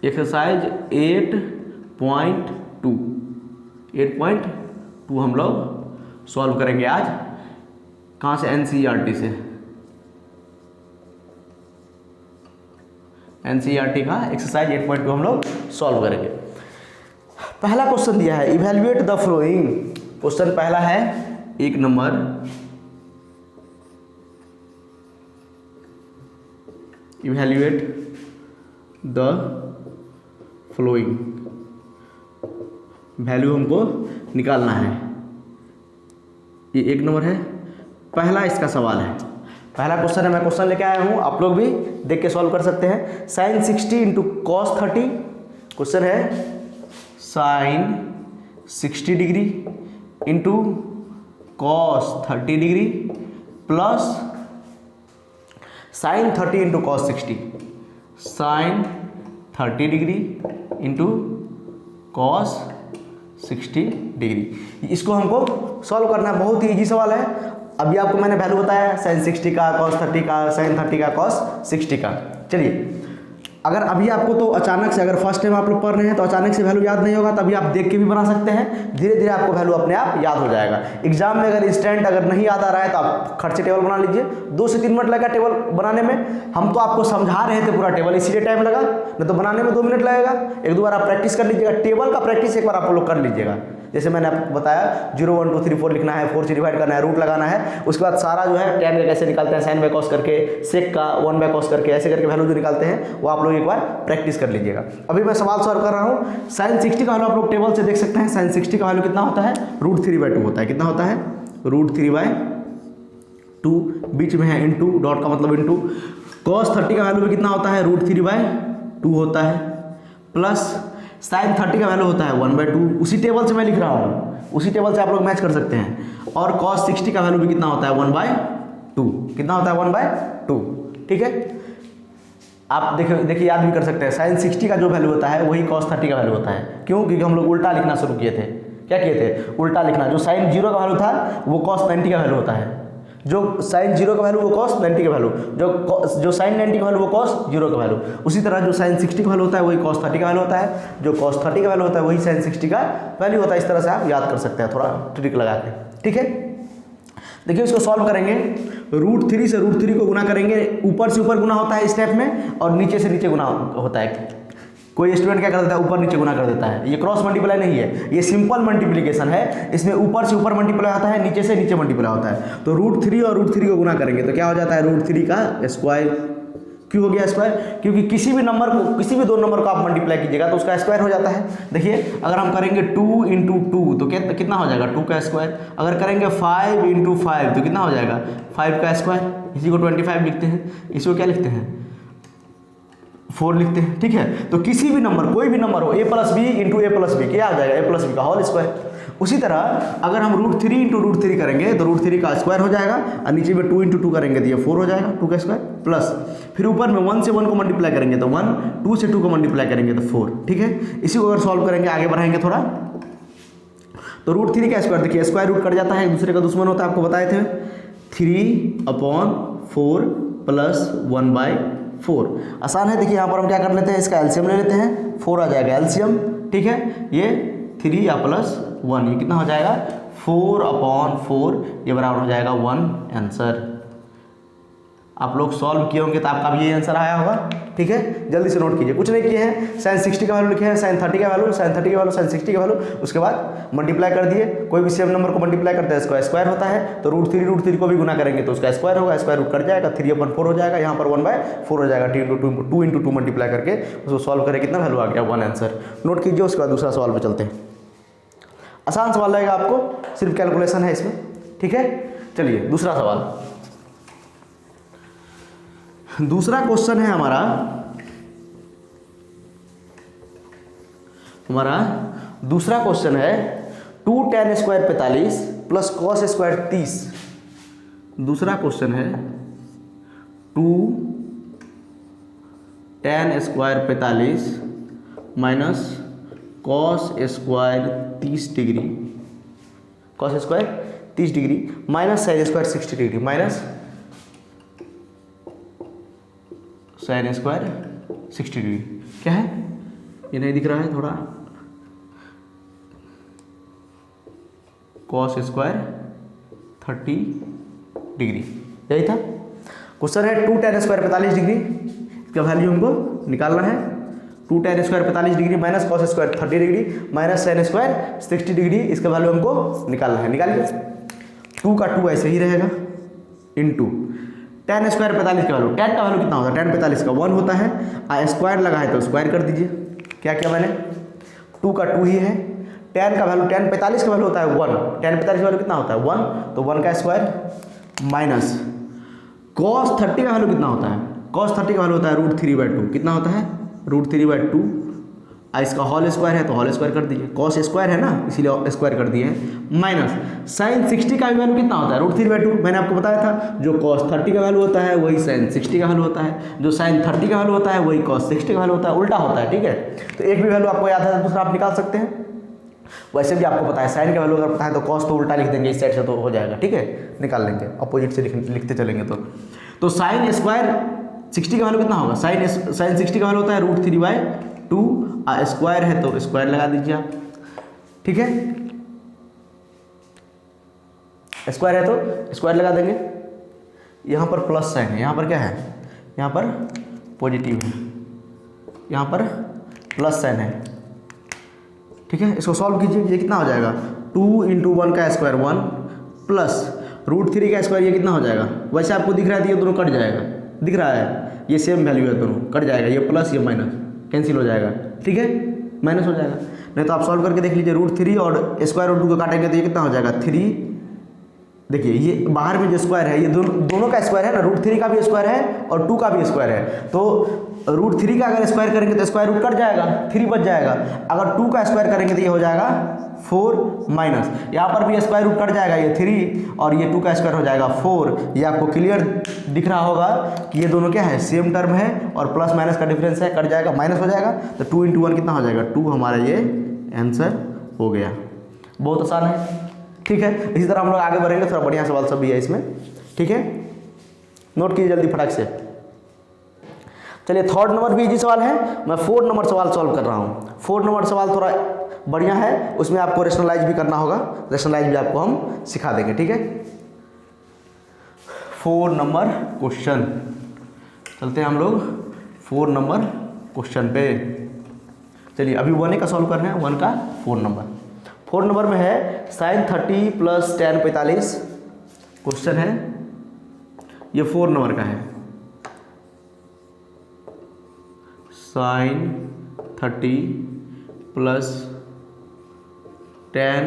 एक्सरसाइज 8.2 हम लोग सॉल्व करेंगे आज। कहाँ से? NCERT से। NCERT का एक्सरसाइज 8.2 हम लोग सॉल्व करेंगे। पहला क्वेश्चन दिया है, इवैल्यूएट द फॉलोइंग। क्वेश्चन पहला है 1 number, evaluate the following. Value हमको निकालना है। ये 1 नंबर है, पहला इसका सवाल है, पहला क्वेश्चन है। मैं क्वेश्चन लेके आया हूँ, आप लोग भी देख के सॉल्व कर सकते हैं। sin 60 into cos 30। क्वेश्चन है sin 60 degree into cos 30 degree plus sin 30 into cos 60। sin 30 degree into cos 60 degree. इसको हमको सॉल्व करना है, बहुत ही इजी सवाल है। अभी आपको मैंने वैल्यू बताया sin 60 का, cos 30 का, sin 30 का, cos 60 का। चलिए, अगर अभी आपको तो अचानक से, अगर फर्स्ट टाइम आप लोग पढ़ रहे हैं तो अचानक से वैल्यू याद नहीं होगा, तभी आप देख के भी बना सकते हैं। धीरे धीरे आपको वैल्यू अपने आप याद हो जाएगा। एग्जाम में अगर इंस्टेंट अगर नहीं याद आ रहा है तो आप खट से टेबल बना लीजिए। 2 से 3 मिनट लगा टेबल बनाने में। हम तो आपको समझा रहे थे पूरा टेबल, इसीलिए टाइम लगा, नहीं तो बनाने में 2 मिनट लगेगा। 1-2 बार आप प्रैक्टिस कर लीजिएगा। टेबल का प्रैक्टिस एक बार आप लोग कर लीजिएगा। जैसे मैंने आपको बताया 0 1 2 3 4 लिखना है, 4 से डिवाइड करना है, रूट लगाना है। उसके बाद सारा जो है tan का कैसे निकालते हैं, sin बाय cos करके, sec का 1 बाय cos करके, ऐसे करके वैल्यू जो निकालते हैं वो आप लोग एक बार प्रैक्टिस कर लीजिएगा। अभी मैं सवाल सॉल्व कर रहा हूँ। sin 60 का वैल्यू आप लोग टेबल से देख सकते हैं। sin 60 का वैल्यू कितना होता है? √3/2 होता है। कितना होता है? √3/2। बीच में है इंटू, डॉट का मतलब इंटू। cos 30 का वैल्यू भी कितना होता है? √3/2 होता है। प्लस sin 30 का वैल्यू होता है 1/2। उसी टेबल से मैं लिख रहा हूँ, उसी टेबल से आप लोग मैच कर सकते हैं। और cos 60 का वैल्यू भी कितना होता है? 1/2। कितना होता है? 1/2। ठीक है, आप देखिए याद भी कर सकते हैं। sin 60 का जो वैल्यू होता है वही cos 30 का वैल्यू होता है। क्यों? क्योंकि हम लोग उल्टा लिखना शुरू किए थे। क्या किए थे? उल्टा लिखना। जो sin 0 का वैल्यू था वो cos 90 का वैल्यू होता है। जो sin 0 का वैल्यू वो cos 90 का वैल्यू, जो sin 90 का वैल्यू वो cos 0 का वैल्यू। उसी तरह जो sin 60 का वैल्यू होता है वही cos 30 का वैल्यू होता है। जो cos 30 का वैल्यू होता है वही sin 60 का वैल्यू होता है। इस तरह से आप याद कर सकते हैं, थोड़ा ट्रिक लगा के। ठीक है, देखिए इसको सॉल्व करेंगे। √3 से √3 को गुना करेंगे। ऊपर से ऊपर गुना होता है इस स्टेप में, और नीचे से नीचे गुना होता है। कोई स्टूडेंट क्या कर देता है? ऊपर नीचे गुना कर देता है। ये क्रॉस मल्टीप्लाई नहीं है, ये सिंपल मल्टीप्लिकेशन है। इसमें ऊपर से ऊपर मल्टीप्लाई होता है, नीचे से नीचे मल्टीप्लाई होता है। तो √3 और √3 को गुना करेंगे तो क्या हो जाता है? √3 का स्क्वायर। क्यों हो गया स्क्वायर? क्योंकि किसी भी नंबर को, किसी भी 2 नंबर को आप मल्टीप्लाई कीजिएगा तो उसका स्क्वायर हो जाता है। देखिए, अगर हम करेंगे 2 × 2 तो कितना हो जाएगा? 2 का स्क्वायर। अगर करेंगे 5 × 5 तो कितना हो जाएगा? 5 का स्क्वायर। इसी को 25 लिखते हैं, इसको क्या लिखते हैं? 4 लिखते हैं। ठीक है, तो किसी भी नंबर, कोई भी नंबर हो, a + b × a + b, क्या आ जाएगा? a + b का होल स्क्वायर। उसी तरह अगर हम √3 × √3 करेंगे तो √3 का स्क्वायर हो जाएगा, और नीचे में 2 × 2 करेंगे तो ये 4 हो जाएगा, 2 का स्क्वायर। प्लस फिर ऊपर में 1 से 1 को मल्टीप्लाई करेंगे तो 1, 2 से 2 को मल्टीप्लाई करेंगे तो 4। ठीक है, इसी को अगर सॉल्व करेंगे, आगे बढ़ाएंगे थोड़ा, तो √3 का स्क्वायर, देखिए स्क्वायर रूट कट जाता है, एक दूसरे का दुश्मन होता है, आपको बताए थे। 3/4 + 1/4 आसान है। देखिए यहाँ पर हम क्या कर लेते हैं? इसका एलसीएम ले लेते हैं, 4 आ जाएगा एलसीएम। ठीक है, ये 3 या +1, ये कितना हो जाएगा? 4/4, ये बराबर हो जाएगा 1 आंसर। आप लोग सॉल्व किए होंगे तो आपका भी ये आंसर आया होगा। ठीक है, जल्दी से नोट कीजिए। कुछ नहीं किए हैं, sin 60 का वैल्यू लिखे हैं, sin 30 का वैल्यू, sin 30 का वैल्यू, sin 60 का वैल्यू, उसके बाद मल्टीप्लाई कर दिए। कोई भी सेम नंबर को मल्टीप्लाई करते हैं इसका स्क्वायर होता है, तो √3 को भी गुना करेंगे तो उसका स्क्वायर होगा, स्क्वायर रूट कट जाएगा, 3/4 हो जाएगा, यहाँ पर 1/4 हो जाएगा। 2 × 2 मल्टीप्लाई करके उसको सॉल्व करें, कितना वैल्यू आ गया? 1 आंसर। नोट कीजिए। उसके बाद दूसरा सवाल पर चलते हैं। आसान सवाल रहेगा आपको, सिर्फ कैलकुलेशन है इसमें। ठीक है, चलिए दूसरा सवाल। दूसरा क्वेश्चन है हमारा दूसरा क्वेश्चन है 2 tan² 45 + cos² 30। दूसरा क्वेश्चन है 2 tan² 45 - cos² 30 degree, cos² 30 degree minus sin² 60 degree, minus sin² 60 degree. क्या है? ये नहीं दिख रहा है थोड़ा, cos स्क्वायर 30 डिग्री, यही था क्वेश्चन है। 2 tan स्क्वायर 45 डिग्री, इसका वैल्यू हमको निकालना है। 2 tan square 45 degree minus cos square 30 degree minus sin square 60 degree, इसका वैल्यू हमको निकालना है। निकालिए, 2 का 2 ऐसे ही रहेगा इंटू tan स्क्वायर 45 का वैल्यू, tan का वैल्यू कितना होता है, tan 45 का 1 होता है, स्क्वायर लगा है तो स्क्वायर कर दीजिए। क्या किया मैंने, 2 का 2 ही है, tan का वैल्यू, tan 45 का वैल्यू होता है 1, tan 45 का वैल्यू कितना होता है 1, तो 1 का स्क्वायर माइनस cos 30 का वैल्यू कितना होता है, cos 30 का वैल्यू होता है √3/2, कितना होता है √3/2, इसका होल स्क्वायर है तो होल स्क्वायर कर दीजिए, cos स्क्वायर है ना इसीलिए स्क्वायर कर दिए हैं, माइनस sin 60 का वैल्यू कितना होता है √3/2, मैंने आपको बताया था जो cos 30 का वैल्यू होता है वही sin 60 का वैल्यू होता है, जो sin 30 का वैल्यू होता है वही cos 60 का वैल्यू होता है, उल्टा होता है। ठीक है, तो एक भी वैल्यू आपको याद है दूसरा आप निकाल सकते हैं। वैसे भी आपको पता है साइन का वैल्यू अगर पता है तो cos तो उल्टा लिख देंगे इस साइड से तो हो जाएगा। ठीक है, निकाल लेंगे अपोजिट से लिखते चलेंगे तो साइन स्क्वायर 60 का वैल्यू कितना होगा, साइन 60 का वैल्यू होता है √3/2, स्क्वायर है तो स्क्वायर लगा दीजिए आप। ठीक है, स्क्वायर है तो स्क्वायर लगा देंगे। यहाँ पर प्लस साइन है, यहाँ पर क्या है, यहाँ पर पॉजिटिव है, यहाँ पर प्लस साइन है। ठीक है, इसको सॉल्व कीजिए, ये कितना हो जाएगा 2 × 1 का स्क्वायर 1 प्लस √3 का स्क्वायर, ये कितना हो जाएगा, वैसे आपको दिख रहा है तो ये दोनों कट जाएगा, दिख रहा है ये सेम वैल्यू है, दोनों कट जाएगा, ये प्लस ये माइनस कैंसिल हो जाएगा। ठीक है, माइनस हो जाएगा, नहीं तो आप सॉल्व करके देख लीजिए, √3 और स्क्वायर रूट 2 को काटेंगे तो ये कितना हो जाएगा 3। देखिए ये बाहर में जो स्क्वायर है ये दोनों का स्क्वायर है ना, √3 का भी स्क्वायर है और 2 का भी स्क्वायर है, तो √3 का अगर स्क्वायर करेंगे तो स्क्वायर रूट कट जाएगा, 3 बच जाएगा। अगर 2 का स्क्वायर करेंगे तो ये हो जाएगा 4 माइनस, यहाँ पर भी स्क्वायर रूट कट जाएगा, ये 3 और ये 2 का स्क्वायर हो जाएगा 4। ये आपको क्लियर दिख रहा होगा कि ये दोनों क्या है, सेम टर्म है और प्लस माइनस का डिफरेंस है, कट जाएगा माइनस हो जाएगा, तो 2 × 1 कितना हो जाएगा 2, हमारा ये आंसर हो गया। बहुत आसान है। ठीक है, इसी तरह हम लोग आगे बढ़ेंगे, थोड़ा बढ़िया सवाल सब भी है इसमें। ठीक है, नोट कीजिए जल्दी फटाक से। चलिए 3rd नंबर भी इजी सवाल है, मैं 4 नंबर सवाल सॉल्व कर रहा हूँ। 4 नंबर सवाल थोड़ा बढ़िया है, उसमें आपको रेशनलाइज भी करना होगा, रेशनलाइज भी आपको हम सिखा देंगे। ठीक है, 4 नंबर क्वेश्चन, चलते हैं हम लोग 4 नंबर क्वेश्चन पे। चलिए अभी 1 का सॉल्व करना है, 1 का 4 नंबर। 4 नंबर में है sin 30 + tan 45 क्वेश्चन है, ये 4 नंबर का है। sin 30 + tan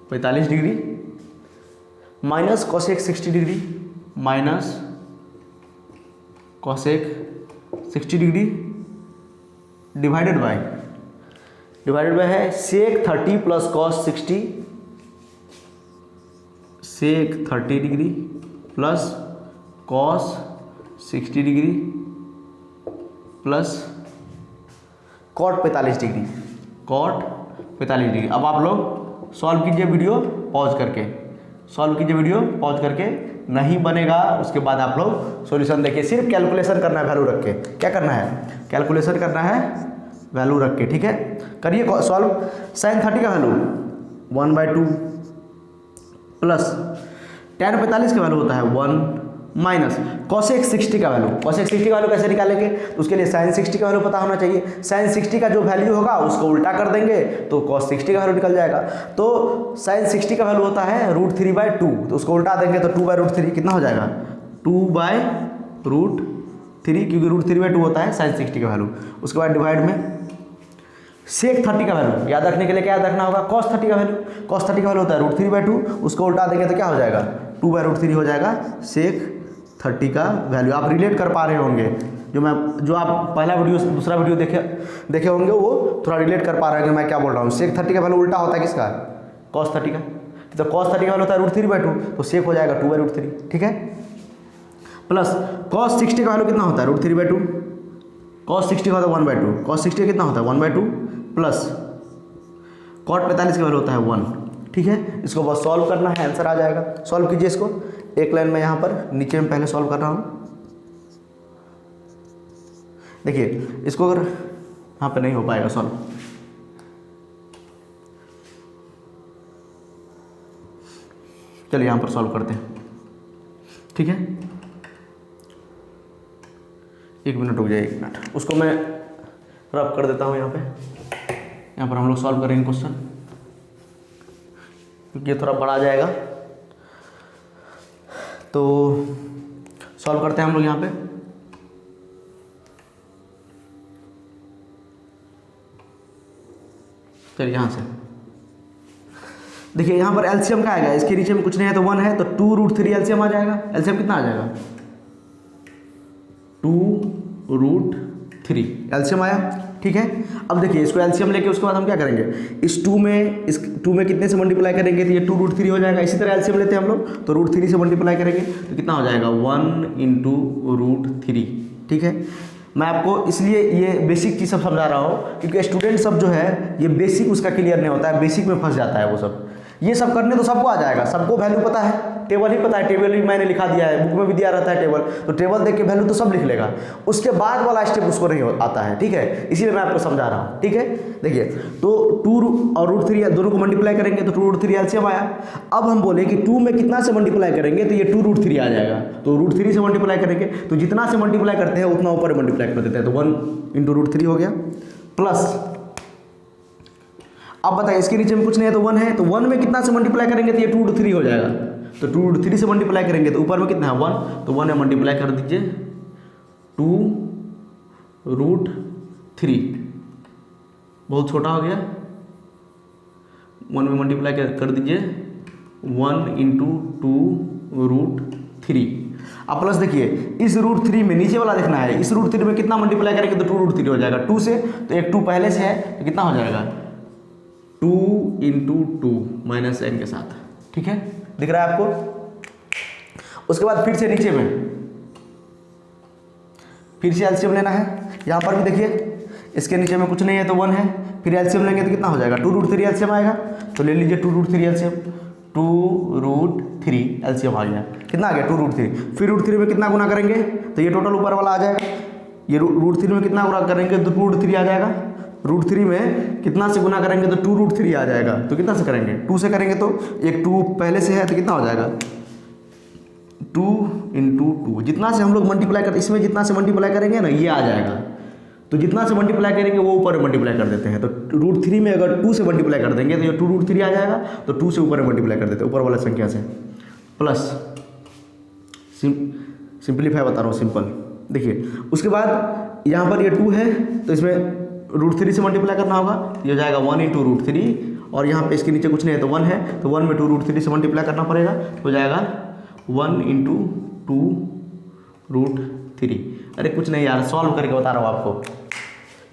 45 degree minus cosec 60 degree minus cosec 60 degree divided by है sec 30 + cos 60, sec 30 degree plus cos 60 degree plus cot 45 degree, cot 45 degree. अब आप लोग सॉल्व कीजिए वीडियो पॉज करके, सॉल्व कीजिए वीडियो पॉज करके, नहीं बनेगा उसके बाद आप लोग सॉल्यूशन देखिए, सिर्फ कैलकुलेशन करना है वैल्यू रख के। क्या करना है, कैलकुलेशन करना है वैल्यू रख के। ठीक है, करिए सॉल्व। sin 30 का वैल्यू 1/2 प्लस tan 45 का वैल्यू होता है 1 माइनस cosec 60 का वैल्यू। cosec 60 का वैल्यू कैसे निकालेंगे, तो उसके लिए sin 60 का वैल्यू पता होना चाहिए। sin 60 का जो वैल्यू होगा उसको उल्टा कर देंगे तो cos 60 का वैल्यू निकल जाएगा। तो sin 60 का वैल्यू होता है √3/2, तो उसको उल्टा देंगे तो 2/√3 कितना हो जाएगा 2/√3, क्योंकि √3/2 होता है sin 60 का वैल्यू। उसके बाद डिवाइड में sec 30 का वैल्यू याद रखने के लिए क्या याद रखना होगा, cos 30 का वैल्यू। cos 30 का वैल्यू होता है √3/2, उसको उल्टा देंगे तो क्या हो जाएगा 2/√3 हो जाएगा sec 30 का वैल्यू। आप रिलेट कर पा रहे होंगे, जो आप पहला वीडियो दूसरा वीडियो देखे होंगे वो थोड़ा रिलेट कर पा रहे हैं कि मैं क्या बोल रहा हूँ। sec 30 का वैल्यू उल्टा होता है किसका, cos 30 का, तो cos 30 का वैल्यू होता है √3/2, तो sec हो जाएगा 2/√3। ठीक है, प्लस cos 60 का वैल्यू कितना होता है √3/2, cos 60 का होता है 1/2, cos 60 कितना होता है 1/2 प्लस cot 45 का वैल्यू होता है 1। ठीक है, इसको बस सॉल्व करना है, आंसर आ जाएगा। सॉल्व कीजिए इसको, एक लाइन में यहाँ पर नीचे में पहले सॉल्व कर रहा हूँ। देखिए इसको अगर यहाँ पे नहीं हो पाएगा सॉल्व। चलिए यहाँ पर सॉल्व करते हैं, ठीक है। 1 मिनट रुक जाइए, 1 मिनट, उसको मैं रब कर देता हूँ यहाँ पे। यहाँ पर हम लोग सॉल्व करेंगे क्वेश्चन, क्योंकि ये थोड़ा बड़ा जाएगा। तो सॉल्व करते हैं हम लोग यहाँ पे। चलिए यहाँ से देखिए, यहाँ पर एलसीएम का आएगा, इसके नीचे में कुछ नहीं है तो 1 है, तो 2√3 एलसीएम आ जाएगा। एलसीएम कितना आ जाएगा? 2√3 एलसीएम आया, ठीक है। अब देखिए इसको एलसीएम लेके उसके बाद हम क्या करेंगे, इस 2 में कितने से मल्टीप्लाई करेंगे तो ये 2√3 हो जाएगा। इसी तरह एलसीएम लेते हैं हम लोग, तो √3 से मल्टीप्लाई करेंगे तो कितना हो जाएगा? 1 × √3, ठीक है। मैं आपको इसलिए ये बेसिक चीज़ सब समझा रहा हूँ क्योंकि स्टूडेंट सब जो है ये बेसिक उसका क्लियर नहीं होता है, बेसिक में फंस जाता है वो सब। ये सब करने तो सबको आ जाएगा, सबको वैल्यू पता है, टेबल ही पता है, टेबल ही मैंने लिखा दिया है, बुक में भी दिया रहता है टेबल, तो टेबल देख के वैल्यू तो सब लिख लेगा। उसके बाद वाला स्टेप उसको नहीं आता है, ठीक है, इसीलिए मैं आपको समझा रहा हूँ, ठीक है। देखिए तो 2 और √3 दोनों को मल्टीप्लाई करेंगे तो 2√3 एलसीएम आया। अब हम बोले कि 2 में कितना से मल्टीप्लाई करेंगे तो ये 2√3 आ जाएगा, तो √3 से मल्टीप्लाई करेंगे तो जितना से मल्टीप्लाई करते हैं उतना ऊपर मल्टीप्लाई कर देते हैं, तो 1 × √3 हो गया। प्लस अब बताइए इसके नीचे में कुछ नहीं है तो 1 है, तो 1 में कितना से मल्टीप्लाई करेंगे तो ये 2√3 हो जाएगा, तो 2√3 से मल्टीप्लाई करेंगे तो ऊपर में कितना है 1, तो 1 में मल्टीप्लाई कर दीजिए 2√3, बहुत छोटा हो गया, 1 में मल्टीप्लाई कर दीजिए 1 × 2√3। अब प्लस देखिए इस √3 में नीचे वाला देखना है, इस √3 में कितना मल्टीप्लाई करेंगे तो 2√3 हो जाएगा, 2 से, तो एक 2 पहले से है तो कितना हो जाएगा 2 × 2 -n के साथ, ठीक है, दिख रहा है आपको। उसके बाद फिर से नीचे में फिर से एलसीएम लेना है, यहाँ पर भी देखिए इसके नीचे में कुछ नहीं है तो 1 है, फिर एलसीएम लेंगे तो कितना हो जाएगा 2√3 एलसीएम आएगा, तो ले लीजिए 2√3 एलसीएम, 2√3 एलसीएम आ गया, कितना आ गया 2√3। फिर √3 में कितना गुना करेंगे तो ये टोटल ऊपर वाला आ जाएगा, ये √3 में कितना गुना करेंगे तो 2√3 आ जाएगा, √3 में कितना से गुना करेंगे तो 2√3 आ जाएगा, तो कितना से करेंगे 2 से करेंगे तो एक 2 पहले से है तो कितना हो जाएगा 2 × 2, जितना से हम लोग मल्टीप्लाई कर, इसमें जितना से मल्टीप्लाई करेंगे ना ये आ जाएगा, तो जितना से मल्टीप्लाई करेंगे वो ऊपर मल्टीप्लाई कर देते हैं, तो √3 में अगर 2 से मल्टीप्लाई कर देंगे तो ये 2√3 आ जाएगा, तो 2 से ऊपर मल्टीप्लाई कर देते हैं ऊपर वाला संख्या से। प्लस सिंपलीफाई बता रहा हूँ, सिंपल। देखिए उसके बाद यहाँ पर ये 2 है तो इसमें √3 से मल्टीप्लाई करना होगा, ये हो जाएगा 1 × √3, और यहाँ पे इसके नीचे कुछ नहीं है तो 1 है, तो 1 में 2√3 से मल्टीप्लाई करना पड़ेगा, तो हो जाएगा 1 × 2√3। अरे कुछ नहीं यार, सॉल्व करके बता रहा हूँ आपको,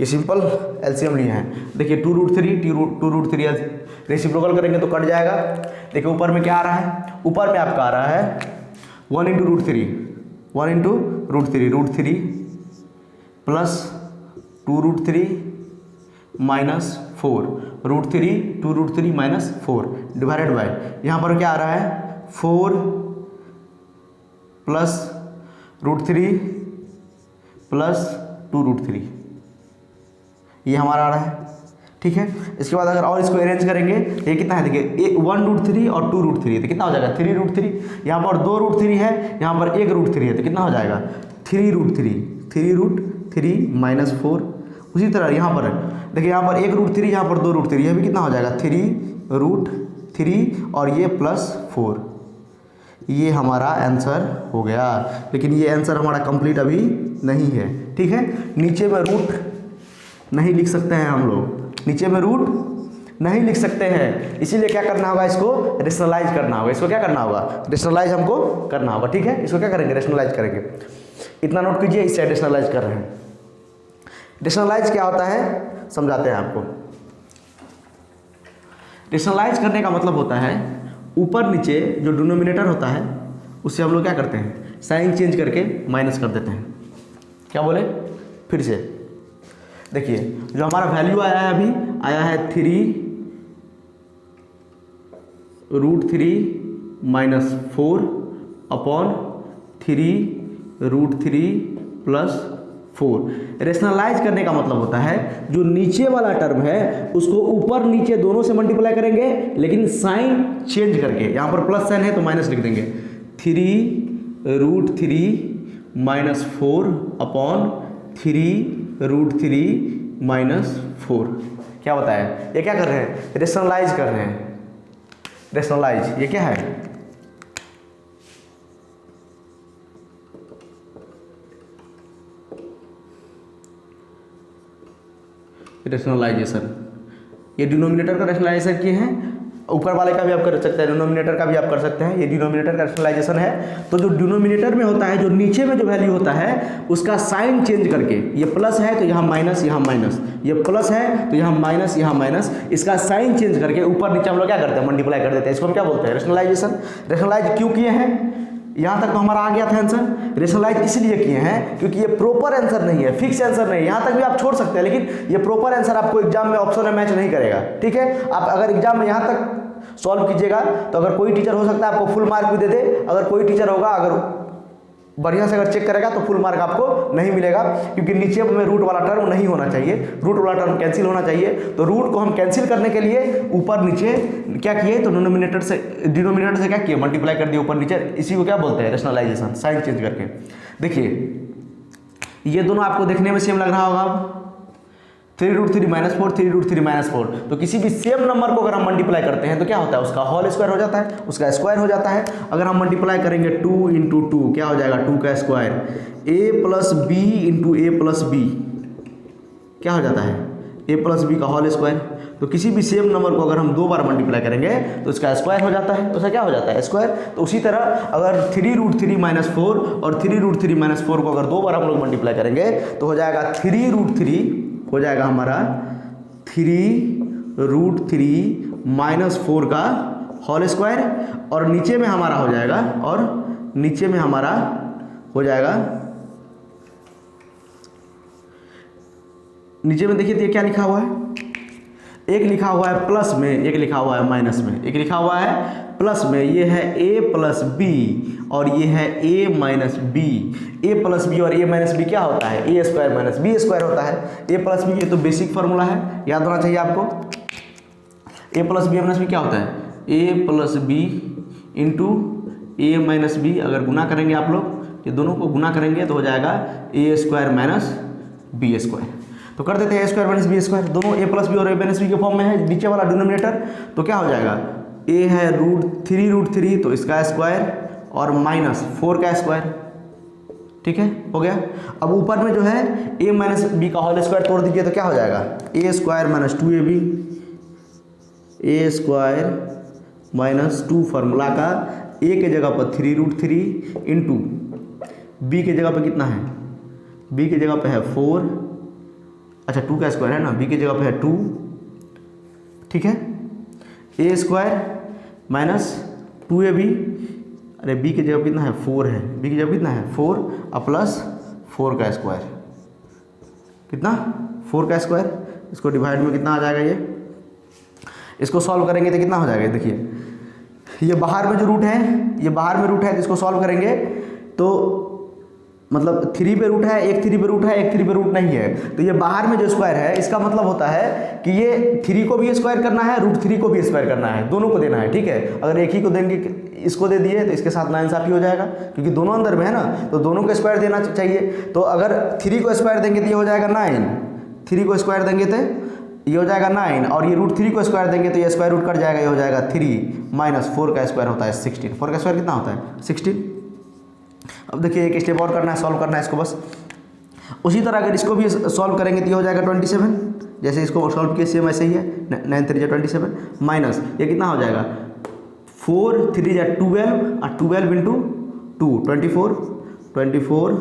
ये सिंपल एलसीएम लिए हैं। देखिए 2√3 रेसिप्रोकल करेंगे तो कट जाएगा। देखिए ऊपर में क्या आ रहा है, ऊपर में आपका आ रहा है 1 × √3, 1 × √3 प्लस 2√3 -4, √3 2√3 -4 डिवाइडेड बाय, यहाँ पर क्या आ रहा है 4 प्लस √3 प्लस 2√3, ये हमारा आ रहा है, ठीक है। इसके बाद अगर और इसको अरेंज करेंगे ये कितना है, देखिए 1√3 और 2√3, तो कितना हो जाएगा 3√3, यहाँ पर 2√3 है, यहाँ पर 1√3 है, तो कितना हो जाएगा 3√3 -4। उसी तरह यहाँ पर देखिए, यहाँ पर 1√3, यहाँ पर 2√3, यह भी कितना हो जाएगा 3√3 और ये +4, ये हमारा आंसर हो गया। लेकिन ये आंसर हमारा कंप्लीट अभी नहीं है, ठीक है। नीचे में रूट नहीं लिख सकते हैं हम लोग, नीचे में रूट नहीं लिख सकते हैं, इसीलिए क्या करना होगा, इसको रेशनलाइज करना होगा। इसको क्या करना होगा, रेशनलाइज हमको करना होगा, ठीक है। इसको क्या करेंगे, रेशनलाइज करेंगे। इतना नोट कीजिए, इससे रेशनलाइज कर रहे हैं। रेशनलाइज क्या होता है समझाते हैं आपको। रेशनलाइज करने का मतलब होता है ऊपर नीचे जो डिनोमिनेटर होता है उससे हम लोग क्या करते हैं, साइन चेंज करके माइनस कर देते हैं। क्या बोले, फिर से देखिए, जो हमारा वैल्यू आया है अभी आया है 3√3 -4 अपॉन 3√3 + 4। रेशनलाइज करने का मतलब होता है जो नीचे वाला टर्म है उसको ऊपर नीचे दोनों से मल्टीप्लाई करेंगे, लेकिन साइन चेंज करके। यहाँ पर प्लस साइन है तो माइनस लिख देंगे। 3√3 -4 अपॉन 3√3 -4। क्या बताया? ये क्या कर रहे हैं? रेशनलाइज कर रहे हैं। रेशनलाइज ये क्या है? रेशनलाइजेशन। ये डिनोमिनेटर का रेशनलाइजेशन किए हैं, ऊपर वाले का भी आप कर सकते हैं, डिनोमिनेटर का भी आप कर सकते हैं। ये डिनोमिनेटर का रेशनलाइजेशन है। तो जो डिनोमिनेटर में होता है, जो नीचे में जो वैल्यू होता है उसका साइन चेंज करके, ये प्लस है तो यहाँ माइनस, यहाँ माइनस, ये प्लस है तो यहाँ माइनस, यहाँ माइनस, इसका साइन चेंज करके ऊपर नीचे हम लोग क्या करते हैं? मल्टीप्लाई कर देते हैं। इसको हम क्या बोलते हैं? रेशनलाइजेशन। रेशनलाइज क्यों किए हैं? यहाँ तक तो हमारा आ गया था आंसर। रेशनलाइज इसलिए किए हैं क्योंकि ये प्रॉपर आंसर नहीं है, फिक्स आंसर नहीं है। यहाँ तक भी आप छोड़ सकते हैं, लेकिन ये प्रॉपर आंसर आपको एग्जाम में ऑप्शन में मैच नहीं करेगा। ठीक है, आप अगर एग्जाम में यहाँ तक सॉल्व कीजिएगा तो अगर कोई टीचर हो सकता है आपको फुल मार्क भी दे दे। अगर कोई टीचर होगा, अगर बढ़िया से अगर चेक करेगा तो फुल मार्क आपको नहीं मिलेगा, क्योंकि नीचे में रूट वाला टर्म नहीं होना चाहिए, रूट वाला टर्म कैंसिल होना चाहिए। तो रूट को हम कैंसिल करने के लिए ऊपर नीचे क्या किए? तो डिनोमिनेटर से क्या किए? मल्टीप्लाई कर दिए ऊपर नीचे। इसी को क्या बोलते हैं? रेशनलाइजेशन, साइन चेंज करके। देखिए ये दोनों आपको देखने में सेम लग रहा होगा, 3√3 -4, 3√3 -4। तो किसी भी सेम नंबर को अगर हम मल्टीप्लाई करते हैं तो क्या होता है? उसका होल स्क्वायर हो जाता है, उसका स्क्वायर हो जाता है। अगर हम मल्टीप्लाई करेंगे 2 × 2 क्या हो जाएगा? 2 का square. a + b × a + b क्या हो जाता है? a + b का होल स्क्वायर। तो किसी भी सेम नंबर को अगर हम 2 बार मल्टीप्लाई करेंगे तो इसका स्क्वायर हो जाता है, तो उसका क्या हो जाता है? स्क्वायर। तो उसी तरह अगर 3√3 -4 और 3√3 -4 को अगर 2 बार हम लोग मल्टीप्लाई करेंगे तो हो जाएगा 3√3, हो जाएगा हमारा 3√3 -4 का होल स्क्वायर, और नीचे में हमारा हो जाएगा, और नीचे में हमारा हो जाएगा, नीचे में देखिए तो ये क्या लिखा हुआ है? एक लिखा हुआ है प्लस में, एक लिखा हुआ है माइनस में। एक लिखा हुआ है प्लस में, ये है a + b और ये है a - b। a + b और a - b क्या होता है? a² - b² होता है। a + b ये तो बेसिक फार्मूला है, याद होना चाहिए आपको। a + b क्या होता है? a + b × a - b। अगर गुना करेंगे आप लोग, ये दोनों को गुना करेंगे तो हो जाएगा a² - b²। तो कर देते हैं a² - b²। दोनों a + b और a - b के फॉर्म में है, नीचे वाला डिनोमिनेटर। तो क्या हो जाएगा? a है 3√3 तो इसका स्क्वायर, और -4 का स्क्वायर। ठीक है, हो गया। अब ऊपर में जो है a - b का होल स्क्वायर तोड़ दीजिए तो क्या हो जाएगा? a² - 2ab, a² - 2 फार्मूला का a के जगह पर 3√3 इंटू b के जगह पर कितना है? b के जगह पर है 4, अच्छा 2 का स्क्वायर है ना, b की जगह पे है 2। ठीक है, a² - 2ab, अरे b की जगह कितना है? 4 है, b की जगह कितना है? 4 और प्लस 4 का स्क्वायर। कितना? 4 का स्क्वायर। इसको डिवाइड में कितना आ जाएगा? ये इसको सॉल्व करेंगे तो कितना हो जाएगा? देखिए ये बाहर में जो रूट है, ये बाहर में रूट है, तो इसको सॉल्व करेंगे तो मतलब 3 पे रूट है, एक 3 पे रूट है, एक 3 पे रूट नहीं है। तो ये बाहर में जो स्क्वायर है इसका मतलब होता है कि ये 3 को भी स्क्वायर करना है, √3 को भी स्क्वायर करना है, दोनों को देना है। ठीक है, अगर एक ही को देंगे, इसको दे दिए तो इसके साथ नाइंसाफी हो जाएगा, क्योंकि दोनों अंदर में है ना, तो दोनों को स्क्वायर देना चाहिए। तो अगर 3 को स्क्वायर देंगे तो ये हो जाएगा 9, 3 को स्क्वायर देंगे तो ये हो जाएगा 9, और ये √3 को स्क्वायर देंगे तो ये स्क्वायर रूट कट जाएगा, ये हो जाएगा 3 - 4 का स्क्वायर होता है 16। 4 का स्क्वायर कितना होता है? 16। अब देखिए एक स्टेप और करना है, सॉल्व करना है इसको बस। उसी तरह अगर इसको भी सॉल्व करेंगे तो ये हो जाएगा 27, जैसे इसको सॉल्व किए सेम ऐसे ही है, 9 × 3 = 27 माइनस ये कितना हो जाएगा? 4 × 3 = 12 और 12 × 2 24, 24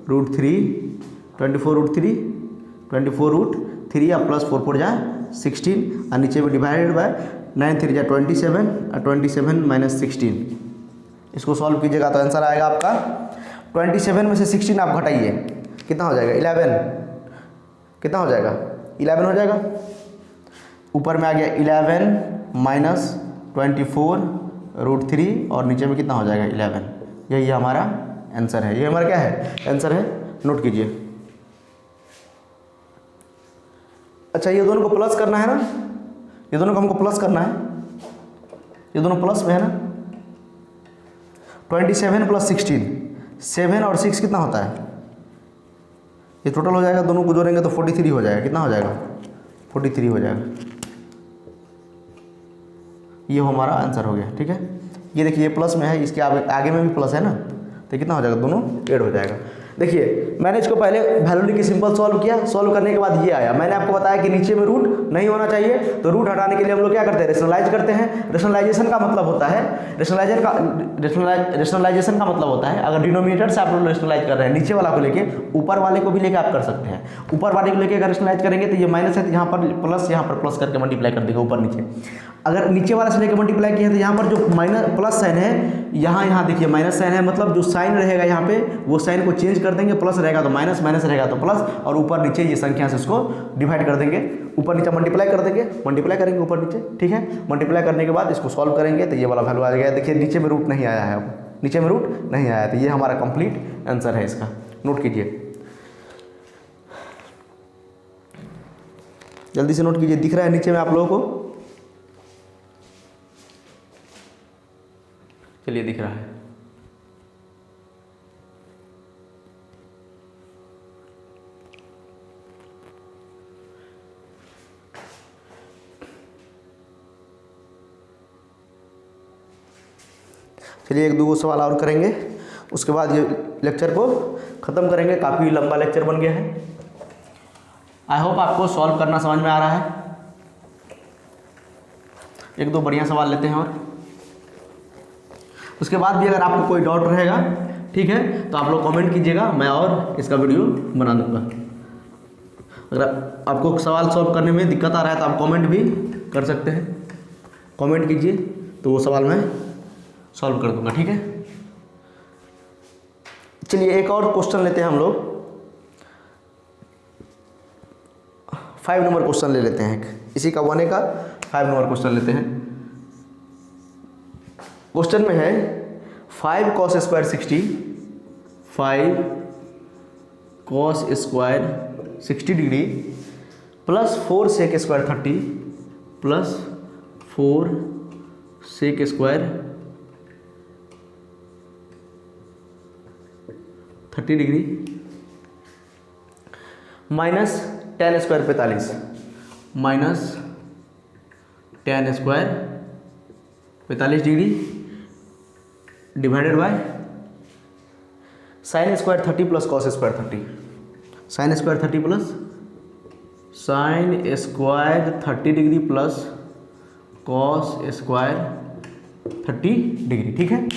√3, 24 √3, 24 √3 और प्लस 4 4 = 16, और नीचे में डिवाइडेड बाय 9 × 3 = 27 और 27 - 16। इसको सॉल्व कीजिएगा तो आंसर आएगा आपका 27 में से 16 आप घटाइए, कितना हो जाएगा? 11। कितना हो जाएगा? 11 हो जाएगा। ऊपर में आ गया 11 - 24 √3 और नीचे में कितना हो जाएगा? 11। यही हमारा आंसर है। ये हमारा क्या है? आंसर है, नोट कीजिए। अच्छा ये दोनों को प्लस करना है ना, ये दोनों को हमको प्लस करना है, ये दोनों प्लस में है ना। 27 + 16, 7 और 6 कितना होता है, ये टोटल हो जाएगा, दोनों को जोड़ेंगे तो 43 हो जाएगा। कितना हो जाएगा, 43 हो जाएगा। ये हमारा आंसर हो गया। ठीक है, ये देखिए ये प्लस में है, इसके आगे में भी प्लस है ना, तो कितना हो जाएगा, दोनों ऐड हो जाएगा। देखिए मैंने इसको पहले वैल्यू लिख के सिंपल सॉल्व किया, सॉल्व करने के बाद ये आया। मैंने आपको बताया कि नीचे में रूट नहीं होना चाहिए, तो रूट हटाने के लिए हम लोग क्या करते हैं, रेशनलाइज करते हैं। रेशनलाइजेशन का मतलब होता है, रेशनलाइजेशन का मतलब होता है अगर डिनोमिनेटर से आप लोग रेशनलाइज कर रहे हैं, नीचे वाला को लेके ऊपर वाले को भी लेके आप कर सकते हैं। ऊपर वाले को लेके अगर रेशनलाइज करेंगे तो ये माइनस है, तो यहाँ पर प्लस, यहाँ पर प्लस करके मल्टीप्लाई कर देगा ऊपर नीचे। अगर नीचे वाला से लेकर मल्टीप्लाई किया तो यहाँ पर जो माइनस प्लस साइन है, यहाँ देखिए माइनस साइन है, मतलब जो साइन रहेगा यहाँ पे वो साइन को चेंज कर देंगे, प्लस रहेगा तो माइनस, माइनस रहेगा तो प्लस, और ऊपर नीचे ये संख्या से इसको डिवाइड कर देंगे, ऊपर नीचे मल्टीप्लाई कर देंगे, मल्टीप्लाई करेंगे ऊपर नीचे। ठीक है, मल्टीप्लाई करने के बाद इसको सॉल्व करेंगे तो ये वाला वैल्यू आ जाएगा। देखिए नीचे में रूट नहीं आया है, अब नीचे में रूट नहीं आया, तो ये हमारा कंप्लीट आंसर है इसका। नोट कीजिए, जल्दी से नोट कीजिए। दिख रहा है नीचे में आप लोगों को, चलिए दिख रहा है। चलिए एक दो सवाल और करेंगे, उसके बाद ये लेक्चर को ख़त्म करेंगे। काफ़ी लंबा लेक्चर बन गया है। आई होप आपको सॉल्व करना समझ में आ रहा है। एक दो बढ़िया सवाल लेते हैं और उसके बाद भी अगर आपको कोई डाउट रहेगा, ठीक है, तो आप लोग कमेंट कीजिएगा, मैं और इसका वीडियो बना दूंगा। अगर आपको सवाल सॉल्व करने में दिक्कत आ रहा है तो आप कमेंट भी कर सकते हैं, कमेंट कीजिए तो वो सवाल मैं सॉल्व कर दूंगा। ठीक है, चलिए एक और क्वेश्चन लेते हैं हम लोग। 5 नंबर क्वेश्चन ले लेते हैं, इसी का 1A का 5 नंबर क्वेश्चन लेते हैं। क्वेश्चन में है 5 cos square 60, 5 cos square 60 degree plus 4 sec square 30 plus 4 sec square 30 degree minus tan square 45 minus tan square 45 degree divided by sine square 30 plus cos square 30, sine square 30 plus sine square 30 degree plus cos square 30 degree. ठीक है,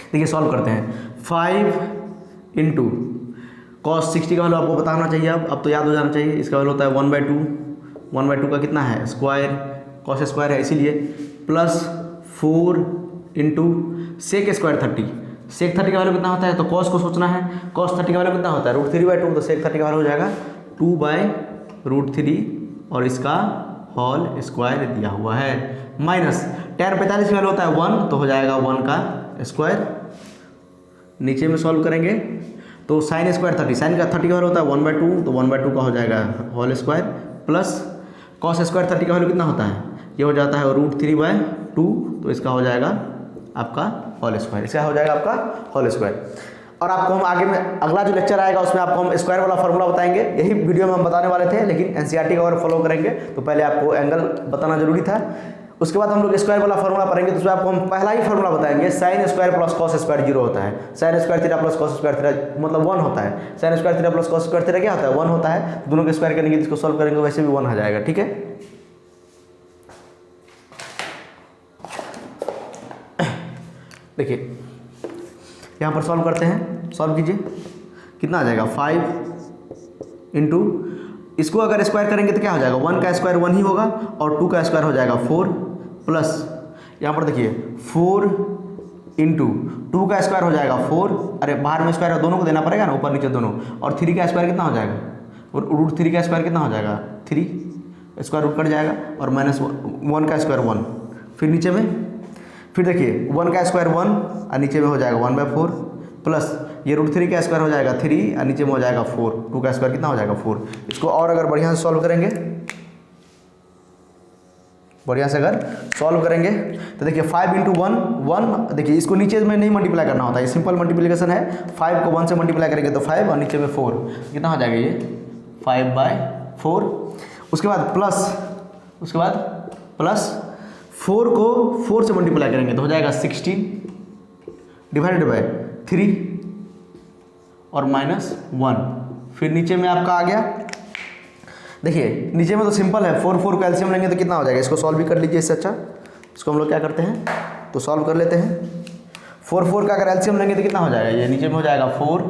देखिए solve करते हैं। 5 into cos 60 का value आपको पता होना चाहिए, अब तो याद हो जाना चाहिए। इसका वैल्यू होता है 1/2, 1/2 का कितना है, स्क्वायर, कॉस स्क्वायर है इसीलिए, प्लस 4 इंटू सेक स्क्वायर 30, सेक 30 का वैल्यू कितना होता है, तो कॉस को सोचना है, कॉस 30 का वैल्यू कितना होता है, √3/2, तो सेक 30 का वैल्यू हो जाएगा 2/√3 और इसका होल स्क्वायर दिया हुआ है, माइनस tan 45 का वैल्यू होता है 1, तो हो जाएगा 1 का स्क्वायर। नीचे में सॉल्व करेंगे तो साइन स्क्वायर 30, साइन का 30 का वैल्यू होता है 1/2, तो 1/2 का हो जाएगा whole square, plus cos square 30 का वैल्यू कितना होता है, ये हो जाता है √3/2, तो इसका हो जाएगा आपका होल स्क्वायर, इसका हो जाएगा आपका होल स्क्वायर। और आपको हम आगे में अगला जो लेक्चर आएगा उसमें आपको हम स्क्वायर वाला फॉर्मूला बताएंगे। यही वीडियो में हम बताने वाले थे, लेकिन एनसीईआरटी का अगर फॉलो करेंगे तो पहले आपको एंगल बताना जरूरी था। उसके बाद हम लोग स्क्वायर वाला फॉर्मूला पढ़ेंगे, तो उसमें आपको हम पहला ही फॉर्मूला बताएंगे, sine square plus cos square 0 होता है, sine square theta plus cos square theta मतलब 1 होता है, sine square theta plus cos square theta क्या होता है, 1 होता है। दोनों के स्क्वायर करेंगे, जिसको सॉल्व करेंगे वैसे भी 1 आ जाएगा। ठीक है, देखिए यहाँ पर सॉल्व करते हैं, सॉल्व कीजिए, कितना आ जाएगा 5 इंटू, इसको अगर स्क्वायर करेंगे तो क्या हो जाएगा, 1 का स्क्वायर 1 ही होगा और 2 का स्क्वायर हो जाएगा 4, प्लस यहाँ पर देखिए 4 इंटू 2 का स्क्वायर हो जाएगा 4, अरे बाहर में स्क्वायर है, दोनों को देना पड़ेगा ना, ऊपर नीचे दोनों, और 3 का स्क्वायर कितना हो जाएगा, और √3 का स्क्वायर कितना हो जाएगा 3, स्क्वायर रूट कट जाएगा, और माइनस 1 का स्क्वायर 1, फिर नीचे में फिर देखिए 1 का स्क्वायर 1 और नीचे में हो जाएगा 1/4, प्लस ये √3 का स्क्वायर हो जाएगा 3 और नीचे में हो जाएगा 4, 2 का स्क्वायर कितना हो जाएगा 4। इसको और अगर बढ़िया से सॉल्व करेंगे, बढ़िया से अगर सॉल्व करेंगे तो देखिए 5 × 1 1, देखिए इसको नीचे में नहीं मल्टीप्लाई करना होता है, ये सिंपल मल्टीप्लिकेशन है। 5 को 1 से मल्टीप्लाई करेंगे तो 5 और नीचे में 4, कितना हो जाएगा ये 5/4। उसके बाद प्लस 4 को 4 से मल्टीप्लाई करेंगे तो हो जाएगा 16 / 3 और -1। फिर नीचे में आपका आ गया, देखिए नीचे में तो सिंपल है, 4 4 का एलसीएम लेंगे तो कितना हो जाएगा, इसको सॉल्व भी कर लीजिए। इससे अच्छा इसको हम लोग क्या करते हैं तो सॉल्व कर लेते हैं। 4 4 का अगर एलसीएम लेंगे तो कितना हो जाएगा, ये नीचे में हो जाएगा 4,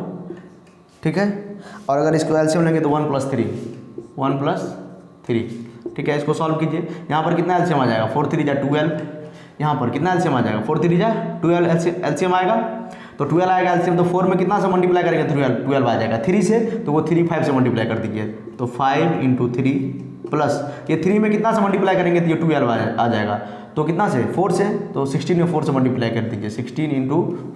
ठीक है। और अगर इसको एलसीएम लेंगे तो 1 + 3, ठीक है। इसको सॉल्व कीजिए, यहाँ पर कितना एलसीएम आ जाएगा 4 3 = 12, यहाँ पर कितना एलसीएम आ जाएगा 4 3 = 12 एलसीएम आएगा, तो 12 आएगा एलसीएम। तो 4 में कितना से मल्टीप्लाई करेंगे 12 आ जाएगा 3 से, तो वो 3 5 से मल्टीप्लाई कर दीजिए, तो 5 × 3 प्लस ये 3 में कितना से मल्टीप्लाई करेंगे तो ये 12 आ जाएगा, तो कितना से 4 से, तो 16 में 4 से मल्टीप्लाई कर दीजिए, 16 ×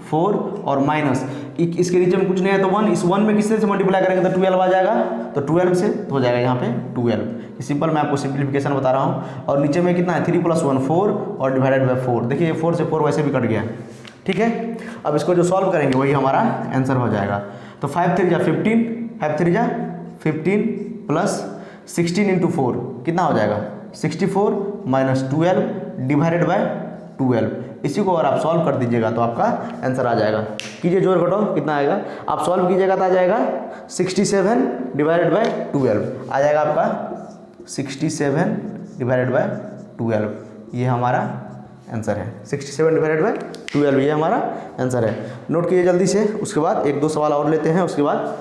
4 और माइनस इसके नीचे में कुछ नहीं है तो 1, इस 1 में किससे से मल्टीप्लाई करेंगे तो 12 आ जाएगा, तो 12 से तो हो जाएगा यहाँ पे 12। सिंपल मैं आपको सिंप्लीफिकेशन बता रहा हूँ। और नीचे में कितना है 3 + 1 4 और /4, देखिए 4 से 4 वैसे भी कट गया, ठीक है। अब इसको जो सॉल्व करेंगे वही हमारा आंसर हो जाएगा। तो 5 3 = 15, 5 3 = 15 प्लस 16 × 4 कितना हो जाएगा 64 -12 /12। इसी को अगर आप सॉल्व कर दीजिएगा तो आपका आंसर आ जाएगा। कीजिए जोड़ घटाओ कितना आएगा, आप सॉल्व कीजिएगा तो आ जाएगा 67 /12 आ जाएगा आपका 67 /12। ये हमारा आंसर है, 67 /12 ये हमारा आंसर है। नोट कीजिए जल्दी से, उसके बाद 1 2 सवाल और लेते हैं, उसके बाद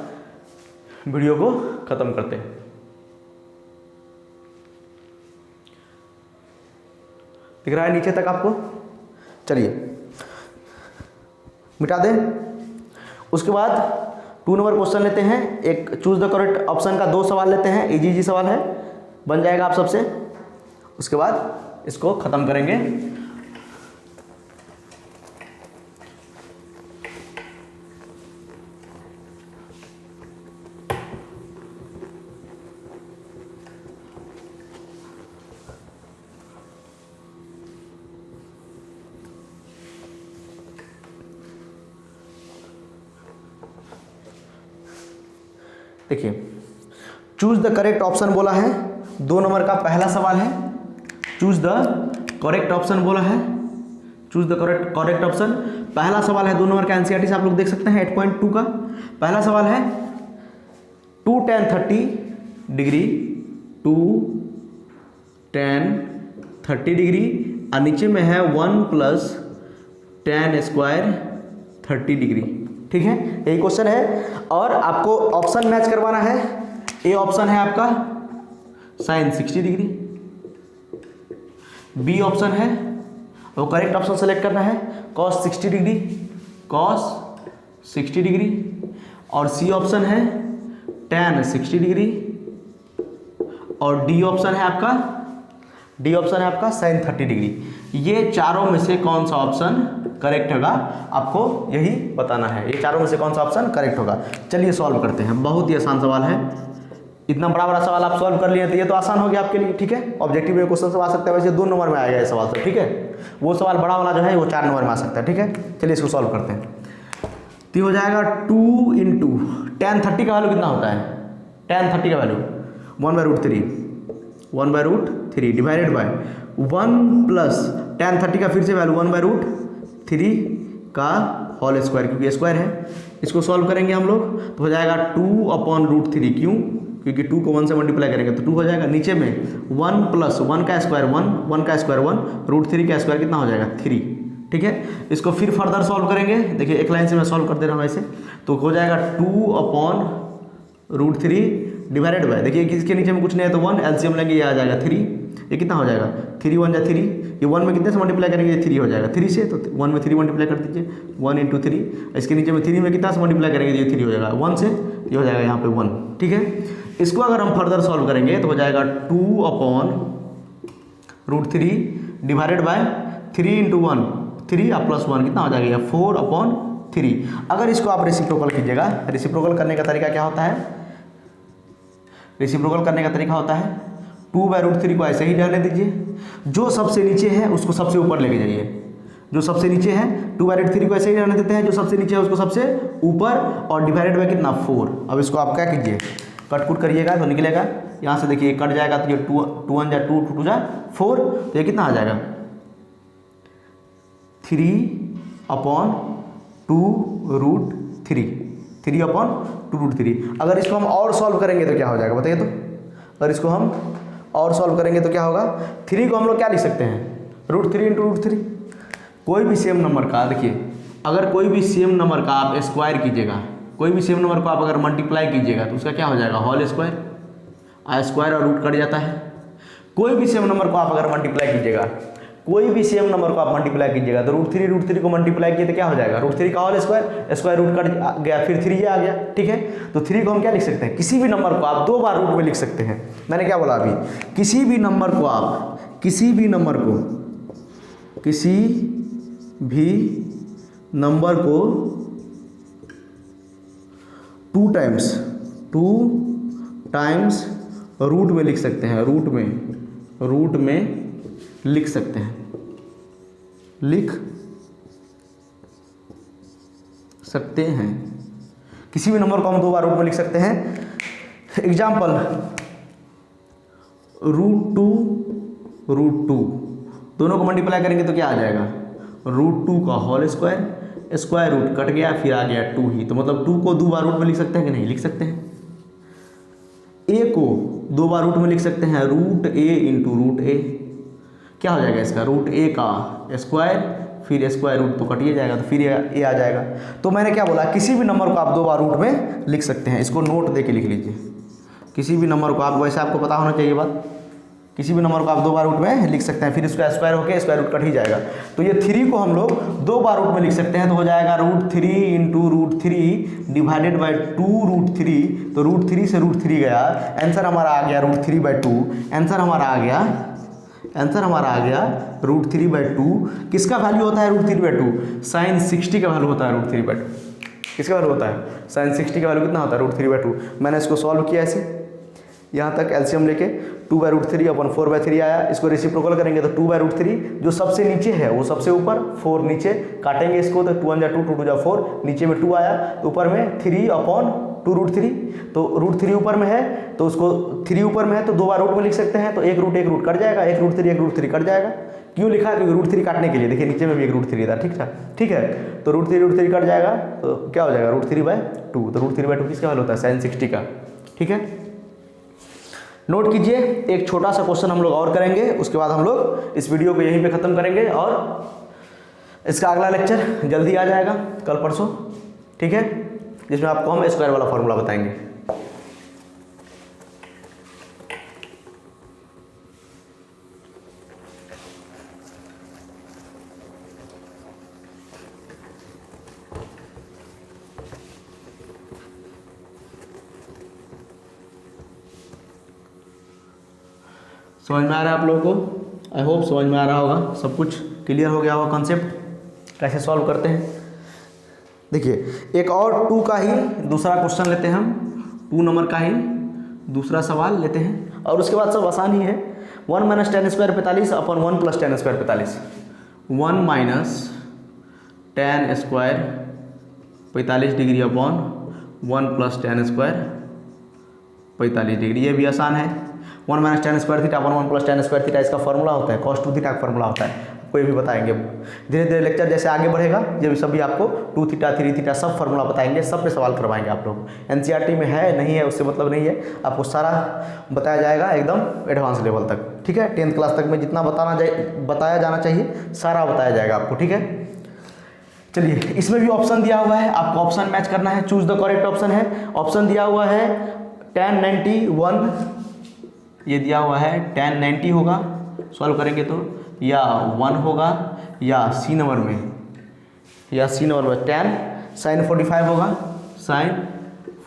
वीडियो को ख़त्म करते हैं। दिख रहा है नीचे तक आपको, चलिए मिटा दें। उसके बाद 2 नंबर क्वेश्चन लेते हैं, एक चूज द करेक्ट ऑप्शन का 2 सवाल लेते हैं, इजी सवाल है, बन जाएगा आप सबसे। उसके बाद इसको ख़त्म करेंगे। देखिए चूज द करेक्ट ऑप्शन बोला है, 2 नंबर का पहला सवाल है। चूज द करेक्ट ऑप्शन बोला है, चूज द करेक्ट ऑप्शन पहला सवाल है। 2 नंबर का एनसीईआरटी से आप लोग देख सकते हैं 8.2 का पहला सवाल है। 2 tan 30 डिग्री 2 tan 30 डिग्री और नीचे में है 1 + tan स्क्वायर 30 डिग्री, ठीक है। यही क्वेश्चन है और आपको ऑप्शन मैच करवाना है। ए ऑप्शन है आपका sin 60 डिग्री, बी ऑप्शन है वो करेक्ट ऑप्शन सेलेक्ट करना है cos 60 डिग्री, cos 60 डिग्री, और सी ऑप्शन है tan 60 डिग्री, और डी ऑप्शन है आपका sin 30 डिग्री। ये चारों में से कौन सा ऑप्शन करेक्ट होगा आपको यही बताना है, ये चारों में से कौन सा ऑप्शन करेक्ट होगा। चलिए सॉल्व करते हैं, बहुत ही आसान सवाल है। इतना बड़ा सवाल आप सॉल्व कर लिए तो ये तो आसान हो गया आपके लिए, ठीक है। ऑब्जेक्टिव में क्वेश्चन सब आ सकता है, वैसे 2 नंबर में आएगा ये सवाल तो, ठीक है। वो सवाल बड़ा वाला जो है वो 4 नंबर में आ सकता है, ठीक है। चलिए इसको सॉल्व करते हैं। तो हो जाएगा 2 × tan 30 का वैल्यू कितना होता है, tan 30 का वैल्यू 1/√3 डिवाइडेड बाय 1 + tan 30 का फिर से वैल्यू 1/√3 का होल स्क्वायर, क्योंकि स्क्वायर है। इसको सॉल्व करेंगे हम लोग तो हो जाएगा 2/√3, क्यों, क्योंकि 2 को 1 से मल्टीप्लाई करेंगे तो 2 हो जाएगा। नीचे में 1 + 1 का स्क्वायर 1 का स्क्वायर 1 √3 का स्क्वायर कितना हो जाएगा 3, ठीक है। इसको फिर फर्दर सॉल्व करेंगे, देखिए एक लाइन से मैं सॉल्व कर दे रहा हूँ ऐसे, तो हो जाएगा 2/√3 डिवाइडेड बाय, देखिए इसके नीचे में कुछ नहीं है तो 1 एलसीएम लेंगे, ये आ जाएगा 3, ये कितना हो जाएगा 3 1 = 3, ये 1 में कितने से मल्टीप्लाई करेंगे ये 3 हो जाएगा 3 से, तो 1 में 3 मल्टीप्लाई कर दीजिए 1 × 3, इसके नीचे में 3 में कितना से मल्टीप्लाई करेंगे ये 3 हो जाएगा 1 से, ये हो जाएगा यहाँ पे 1, ठीक है। इसको अगर हम फर्दर सॉल्व करेंगे तो हो जाएगा 2/√3 डिवाइडेड बाय 3 × 1 3 और +1 कितना हो जाएगा 4/√3 3। अगर इसको आप रेसिप्रोकल कीजिएगा, रेसिप्रोकल करने का तरीका क्या होता है, रेसिप्रोकल करने का तरीका होता है 2/√3 को ऐसे ही रहने दीजिए, जो सबसे नीचे है उसको सबसे ऊपर लेके जाइए। जो सबसे नीचे है 2/√3 को ऐसे ही रहने देते हैं, जो सबसे नीचे है उसको सबसे ऊपर, और डिवाइडेड बाय कितना 4। अब इसको आप क्या कीजिए, कट कुट करिएगा तो निकलेगा, यहाँ से देखिए कट जाएगा तो ये 2 1 जा 2 2 जा 4, तो ये कितना आ जाएगा 3/2√3, 3/2√3। अगर इसको हम और सॉल्व करेंगे तो क्या हो जाएगा बताइए तो, अगर इसको हम और सॉल्व करेंगे तो क्या होगा, 3 को हम लोग क्या लिख सकते हैं, √3 × √3। कोई भी सेम नंबर का, देखिए अगर कोई भी सेम नंबर का आप स्क्वायर कीजिएगा, कोई भी सेम नंबर को आप अगर मल्टीप्लाई कीजिएगा तो उसका क्या हो जाएगा होल स्क्वायर, स्क्वायर और रूट कट जाता है। कोई भी सेम नंबर को आप अगर मल्टीप्लाई कीजिएगा, कोई भी सेम नंबर को आप मल्टीप्लाई कीजिएगा तो √3 को मल्टीप्लाई किए तो क्या हो जाएगा, √3 का whole square, square root cut गया, फिर 3 ये आ गया, ठीक है। तो 3 को हम क्या लिख सकते हैं, किसी भी नंबर को आप 2 बार रूट में लिख सकते हैं। मैंने क्या बोला अभी, किसी भी नंबर को आप, किसी भी नंबर को 2 टाइम्स रूट में लिख सकते हैं, रूट में लिख सकते हैं, लिख सकते हैं। किसी भी नंबर को हम 2 बार रूट में लिख सकते हैं। एग्जाम्पल √2 दोनों को मल्टीप्लाई करेंगे तो क्या आ जाएगा, √2 का whole square, square root cut गया, फिर आ गया 2 ही, तो मतलब 2 को 2 बार रूट में लिख सकते हैं कि नहीं, लिख सकते हैं। a को 2 बार रूट में लिख सकते हैं, √a × √a, क्या हो जाएगा इसका, √a का स्क्वायर, फिर स्क्वायर रूट तो कटिए जाएगा, तो फिर a आ जाएगा। तो मैंने क्या बोला, किसी भी नंबर को आप 2 बार रूट में लिख सकते हैं। इसको नोट दे के लिख लीजिए, किसी भी नंबर को आप, वैसे आपको पता होना चाहिए बात, किसी भी नंबर को आप 2 बार रूट में लिख सकते हैं, फिर इसका स्क्वायर होकर स्क्वायर रूट कट ही जाएगा। तो ये 3 को हम लोग 2 बार रूट में लिख सकते हैं, तो हो जाएगा √3 × √3 डिवाइडेड बाय 2√3, तो √3 से √3 गया, आंसर हमारा आ गया √3/2, आंसर हमारा आ गया √3/2। किसका वैल्यू होता है √3/2, sin 60 का वैल्यू होता है √3/2। किसका वैल्यू होता है, sin 60 का वैल्यू कितना होता है √3/2। मैंने इसको सॉल्व किया ऐसे, यहाँ तक एलसीएम लेके 2/√3 अपन 4/3 आया। इसको रेसिप्रोकल करेंगे तो 2/√3, जो सबसे नीचे है वो सबसे ऊपर, 4 नीचे, काटेंगे इसको तो 2 1 जा 2 2 2 जा 4, नीचे में 2 आया तो ऊपर में 3/2√3, तो √3 ऊपर में है तो उसको 3 ऊपर में है तो 2 बार रूट में लिख सकते हैं, तो एक रूट कट जाएगा, एक √3 कट जाएगा। क्यों लिखा, क्योंकि √3 काटने के लिए, देखिए नीचे में भी एक √3 था, ठीक है। तो √3 कट जाएगा तो क्या हो जाएगा √3/2, तो √3/2 किसका वैल्यू होता है, sin 60 का, ठीक है। नोट कीजिए, एक छोटा सा क्वेश्चन हम लोग और करेंगे, उसके बाद हम लोग इस वीडियो को यहीं पे ख़त्म करेंगे, और इसका अगला लेक्चर जल्दी आ जाएगा कल परसों, ठीक है, जिसमें आपको हम स्क्वायर वाला फॉर्मूला बताएंगे। समझ में आ रहा है आप लोगों को, आई होप समझ में आ रहा होगा, सब कुछ क्लियर हो गया होगा, कॉन्सेप्ट कैसे सॉल्व करते हैं। देखिए एक और 2 का ही दूसरा क्वेश्चन लेते हैं हम, 2 नंबर का ही दूसरा सवाल लेते हैं, और उसके बाद सब आसान ही है। 1 - tan² 45 अपन 1 + tan² 45, 1 - tan² 45 degree upon 1 + tan² 45 degree, ये भी आसान है। 1 - tan² θ अपन 1 + tan² θ इसका फॉर्मूला होता है, cos 2θ का फॉर्मूला होता है, कोई भी बताएंगे। धीरे धीरे लेक्चर जैसे आगे बढ़ेगा, जब सभी आपको 2θ 3θ सब फॉर्मूला बताएंगे, सब पे सवाल करवाएंगे आप लोग। एनसीईआरटी में है नहीं है उससे मतलब नहीं है, आपको सारा बताया जाएगा एकदम एडवांस लेवल तक, ठीक है। 10th क्लास तक में जितना बताया जाना चाहिए सारा बताया जाएगा आपको, ठीक है। चलिए इसमें भी ऑप्शन दिया हुआ है, आपको ऑप्शन मैच करना है, चूज द करेक्ट ऑप्शन है। ऑप्शन दिया हुआ है tan 91, ये दिया हुआ है tan 90 होगा, सॉल्व करेंगे तो, या 1 होगा, या सी नंबर में tan sin 45 होगा, sin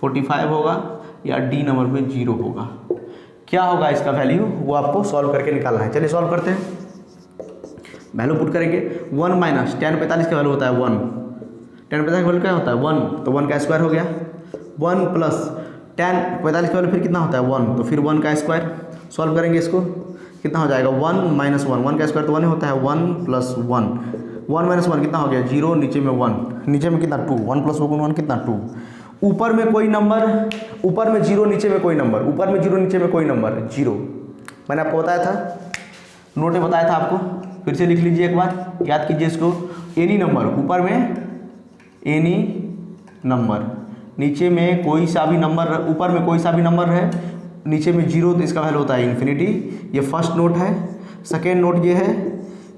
45 होगा, या डी नंबर में 0 होगा। क्या होगा इसका वैल्यू, वो आपको सॉल्व करके निकालना है। चलिए सॉल्व करते हैं, वैल्यू पुट करेंगे। 1 - tan 45 का वैल्यू होता है 1, टेन 45 का वैल्यू क्या होता है 1, तो 1 का स्क्वायर हो गया। 1 प्लस टेन 45 का वैल्यू फिर कितना होता है 1, तो फिर 1 का स्क्वायर। सॉल्व करेंगे इसको, कितना हो जाएगा 1 माइनस 1, 1 का स्क्वायर तो 1 होता है, 1 प्लस 1, 1 माइनस 1 कितना हो गया 0, नीचे में 1, नीचे में कितना 2, 1 प्लस 1 कितना 2, ऊपर में कोई नंबर, ऊपर में 0 नीचे में कोई नंबर, ऊपर में 0 नीचे में कोई नंबर 0। मैंने आपको बताया था, नोट में बताया था आपको, फिर से लिख लीजिए एक बार, याद कीजिए इसको। एनी नंबर, ऊपर में एनी नंबर, नीचे में कोई सा भी नंबर, ऊपर में कोई सा भी नंबर है, नीचे में 0, तो इसका वैल्यू होता है इन्फिनिटी। ये फर्स्ट नोट है। सेकेंड नोट ये है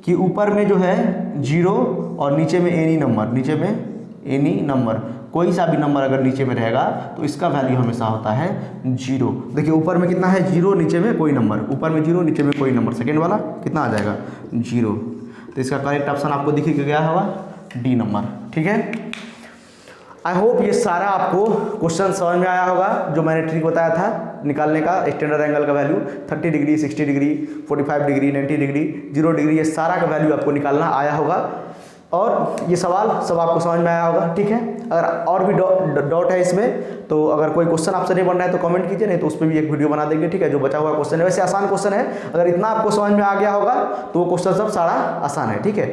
कि ऊपर में जो है 0 और नीचे में एनी नंबर, नीचे में एनी नंबर, कोई सा भी नंबर अगर नीचे में रहेगा तो इसका वैल्यू हमेशा होता है 0। देखिए ऊपर में कितना है 0, नीचे में कोई नंबर, ऊपर में 0 नीचे में कोई नंबर, सेकेंड वाला कितना आ जाएगा 0। तो इसका करेक्ट ऑप्शन आपको दिख गया होगा डी नंबर। ठीक है, आई होप ये सारा आपको क्वेश्चन समझ में आया होगा, जो मैंने ट्रिक बताया था निकालने का स्टैंडर्ड एंगल का value 30 degree, 60 degree, 45 degree, 90 degree, 0 degree, ये सारा का वैल्यू आपको निकालना आया होगा और ये सवाल सब आपको समझ में आया होगा। ठीक है, अगर और भी डाउट है इसमें तो अगर कोई क्वेश्चन आपसे नहीं बन रहा है तो कमेंट कीजिए, नहीं तो उस पर भी एक वीडियो बना देंगे। ठीक है, जो बचा हुआ क्वेश्चन है, वैसे आसान क्वेश्चन है, अगर इतना आपको समझ में आ गया होगा तो वो क्वेश्चन सब सारा आसान है। ठीक है,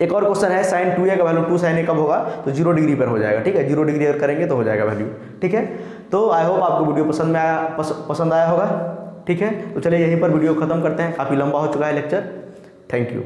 एक और क्वेश्चन है sin 2a का वैल्यू 2 sin a कब होगा, तो 0 डिग्री पर हो जाएगा। ठीक है, 0 डिग्री अगर करेंगे तो हो जाएगा वैल्यू। ठीक है, तो आई होप आपको वीडियो पसंद आया होगा। ठीक है, तो चलिए यहीं पर वीडियो खत्म करते हैं, काफ़ी लंबा हो चुका है लेक्चर। Thank you.